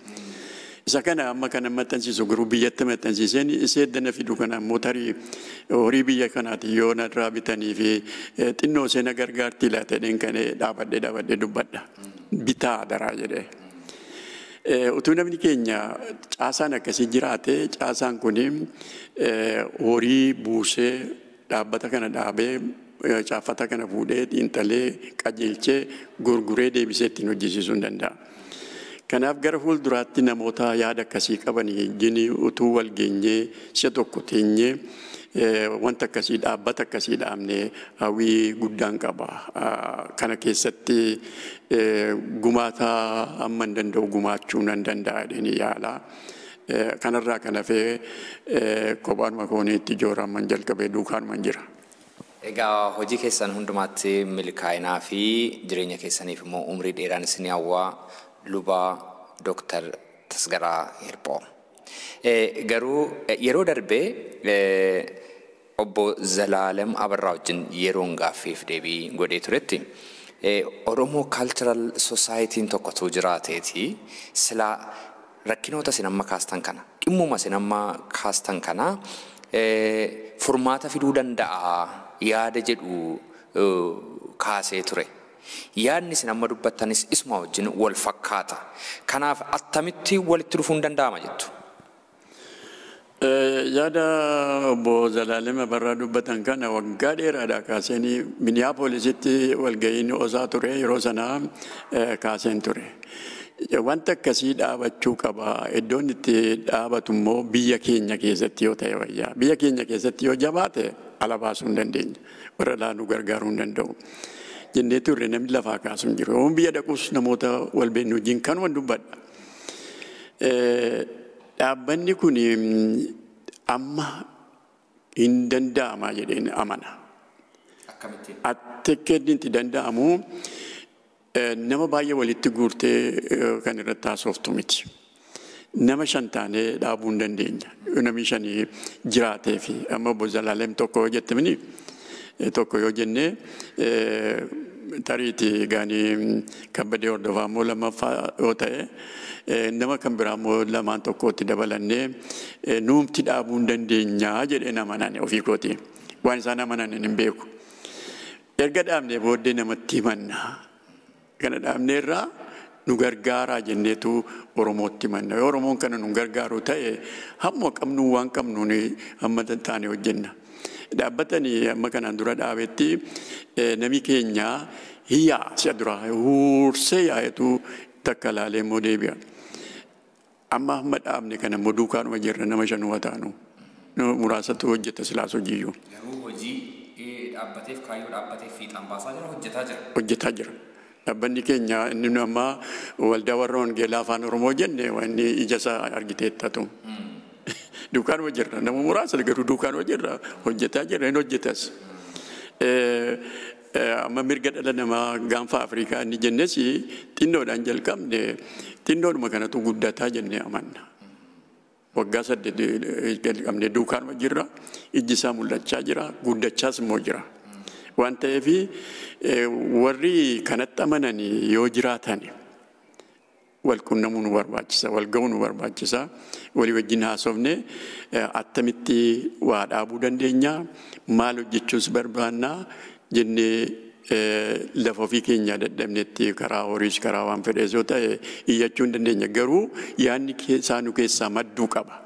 Isa kana amma kana maxxansiisu garuu biyyatti maxxansiiseen isee dana fidu kana immoo tarii horii biyya kanaati yoo narraa bitanii fi xinnoo seena gargaartii laatanii kan dhaabadhee dubbadha. Bitaa daraa jedhee. Utuu namni keenya caasaan akkasii jiraate caasaan kun horii buusee dhaabbata kana dhaabee caafata kana fuudhee xiinxalee qajeelchee gurguree deebisee ittiin hojjisiisuu hin danda'a. Kanaaf gara fuulduraatti namoota yaada akkasii qabanii jini utuu wal geenyee si'a tokko teenyee wanta akkasii dhaabbata akkasii dhaabnee hawwii guddaan qaba. Kana keessatti gumaataa amma hin danda'u gumaachuu nan danda'a jedhanii yaala. Kanarraa kan hafee kophaanuma kooniitti jooraman jalqabee duukaanuman jira. Egaa hojii keessan hundumaatti milkaa'inaa fi jireenya keessaniif immoo umrii dheeraan isin hawwaa luba Dr. Tasgaraa Hirphoo. Garuu yeroo darbee obbo Zalaalem Abarraa wajjin yeroon gaaffiif deebii godhee turetti Oromoo Cultural Society'n tokkotu jiraateeti silaa rakkinoota isin amma kaastan kana dhimmuma isin amma kaastan kana furmaata fiduu danda'a yaada jedhu kaasee ture. Yaadni isin amma dubbattanis isuma wajjin wal fakkaata. Kanaaf attamitti walitti dhufuun danda'ama jettu? Yaada obbo Zalaalem Abarraa dubbatan kana waggaa dheeraadhaa kaasanii Minneapolisitti walga'iin osaa ture yeroo sanaa kaaseen ture. Wanta akkasii dhaabachuu qaba. Iddoon itti dhaabatu immoo biyya keenya keessatti yoo ta'e wayyaa. Biyya keenya keessatti yoo jabaate ala baasuu hin dandeenya. Warra laanuu gargaaruu hin danda'u. Jennee turre namni lafaa kaasuu hin jiru. Yoon biyya dhaquus namoota wal beeknu wajjin kanuma dubbadha. Dhaabbanni kun amma hin danda'ama jedheen amana. Akka inni itti danda'amu nama baay'ee walitti guurtee kan irratti haasoftu miti. Nama 5 taanee dhaabuu hin dandeenya. Namni 5 jiraatee fi amma obbo Zalaalem tokko jettamini tokko yoo jennee tariitii gaanii kabbadee hordofaa immoo lammaffaa yoo ta'e nama kan biraa immoo lamaan tokkotti dabalannee nuumti dhaabuu hin dandeenya jedhee amanan ofii kooti. Waan isaan amanan hin beeku. Erga dhaabnee booddee namatti himanna. Kana dhaabneerraa nu gargaaraa jenneetu Oromootti himanna. Yoo Oromoon kana nu gargaaru ta'e hamma qabnu waan qabnuun hamma taane hojjenna. Dhaabbatanii amma kanaan dura dhaabetti namni keenya hiyyaa si'a dura huursee yaa'etu takka laalee immoo deebi'a. Amma dhaabne kana immoo duukaanuma jirra nama 5 taanu. Muraasatu hojjeta silaas hojiiyyuu. Garuu hojii dhaabbateef kaayyoo dhaabbateef fiixaan baasaa jira hojjetaa jira. Hojjetaa jira. Dhaabbanni keenya inni amma waldaa warra Wangeelaa Afaan Oromoo jenne wanni ija isaa argiteettatu. Duukaanuma jirra. Nama muraasa garuu duukaanuma jirra. Hojjetaa jirra. Inni hojjetas. Amma mirga dhala namaa gaanfa Afrikaa inni jennes xinnoodhaan jalqabne xinnoodhuma kanatu guddataa jennee amanna. Waggaa 8 jalqabne duukaanuma jirra. Ijji isaa mul'achaa jira. Guddachaas immoo jira. Waan ta'eef warri kanatti amananii yoo jiraatan wal qunnamuu nu barbaachisa, wal ga'uu nu barbaachisa, walii wajjin haasofne attamitti waa dhaabuu dandeenya, maal hojjechuus barbaannaa jennee lafa ofii keenya dadhabnetti karaa horiis karaa waan fedhees yoo ta'e iyyachuu hin dandeenya. Garuu yaadni isaanuu keessaa madduu qaba.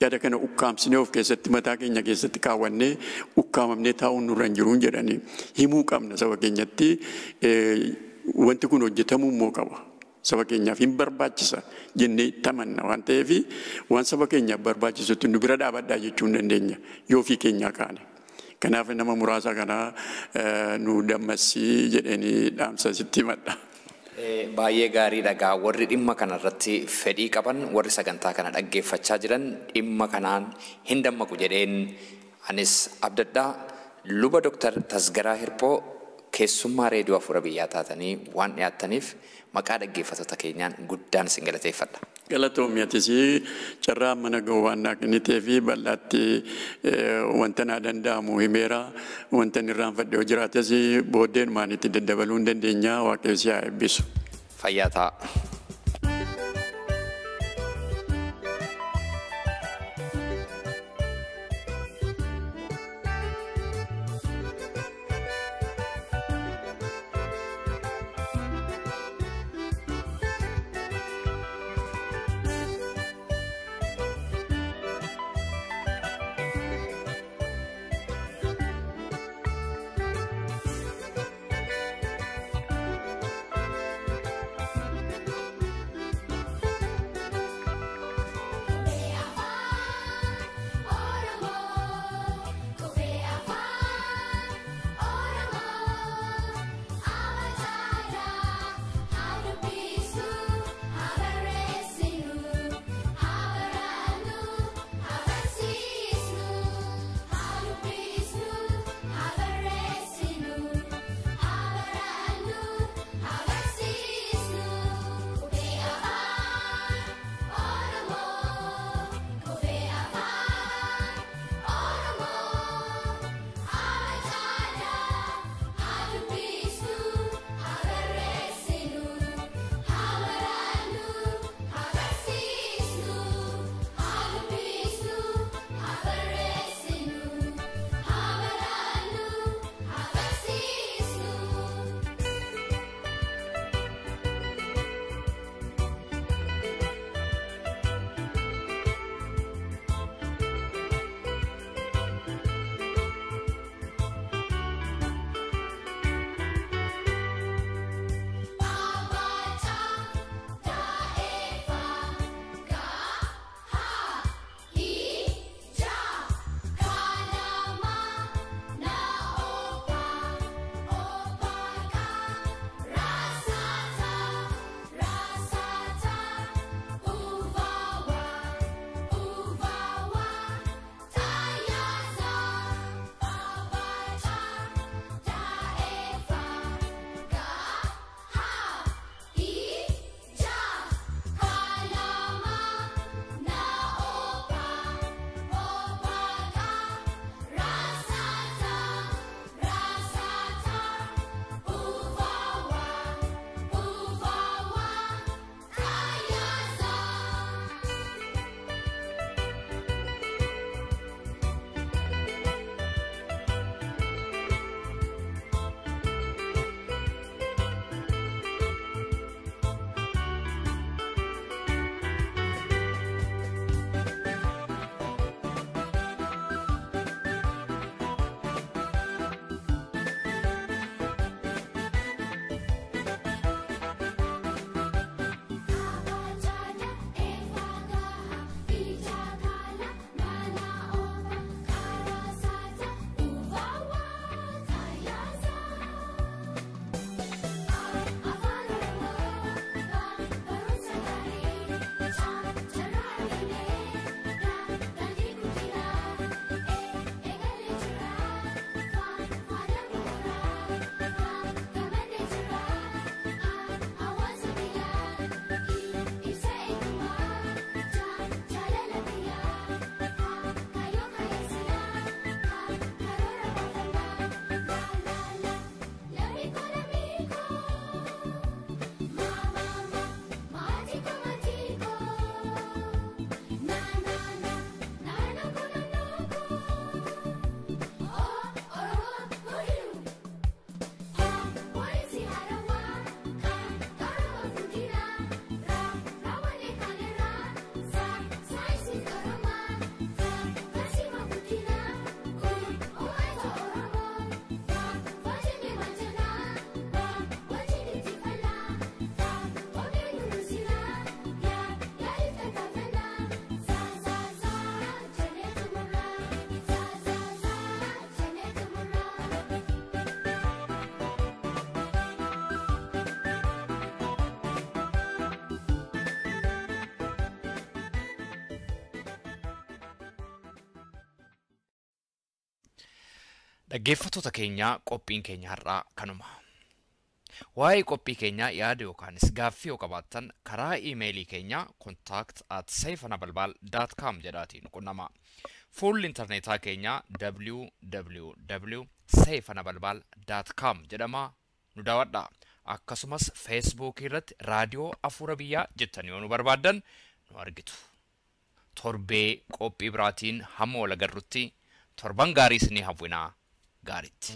Yaada kana ukkaamsinee of keessatti mataa keenya keessatti kaawwannee ukkaamamnee taa'uun nurra hin jiruun jedhanii himuu qabna saba keenyatti. Wanti kun hojjetamuu immoo qaba. Saba keenyaaf hin barbaachisa jennee itti amanna waan ta'eef waan saba keenyaaf barbaachisutti nu bira dhaabadhaa jechuu hin dandeenya yoo ofii keenyaa kaane. Kanaaf nama muraasa kana nu dammassii jedhanii dhaamsa sitti himadha. Baay'ee gaarii dhagaa warri dhimma kanarratti fedhii qaban warri sagantaa kana dhaggeeffachaa jiran dhimma kanaan hin dammaqu jedheen anis abdadhaa luba Dr. Tasgaraa Hirphoo keessummaa reediyoo Afuura Biyyaa taatanii waan dhiyaattaniif maqaa dhaggeeffattoota keenyaan guddaan isin galateeffadha. Galatoomiyatis carraa mana gowwaannaa kennitee fi bal'aatti wanta naa danda'amu himeera wanta irraanfadhe yoo jiraates booddeen maanitti daddabaluu hin dandeenya waaqessi haa eebbisu. Fayyaa ta'a. Dhaggeeffattoota keenya qophiin keenya har'aa kanuma. Waa'ee qophii keenya yaada yookaanis gaaffii yoo qabaattan karaa iimeelii keenya contact@saifanabalbal.com jedhaatiin qunnama. Fuulli intarneetaa keenya www.saifanabalbal.com jedhama nu daawwadha. Akkasumas Facebook irratti raadiyoo Afuura Biyyaa jettanii yoo nu barbaaddan nu argitu. Torbee qophii biraatiin hamma wal agarrutti torban gaarii isinii hawwinaa gaariitti.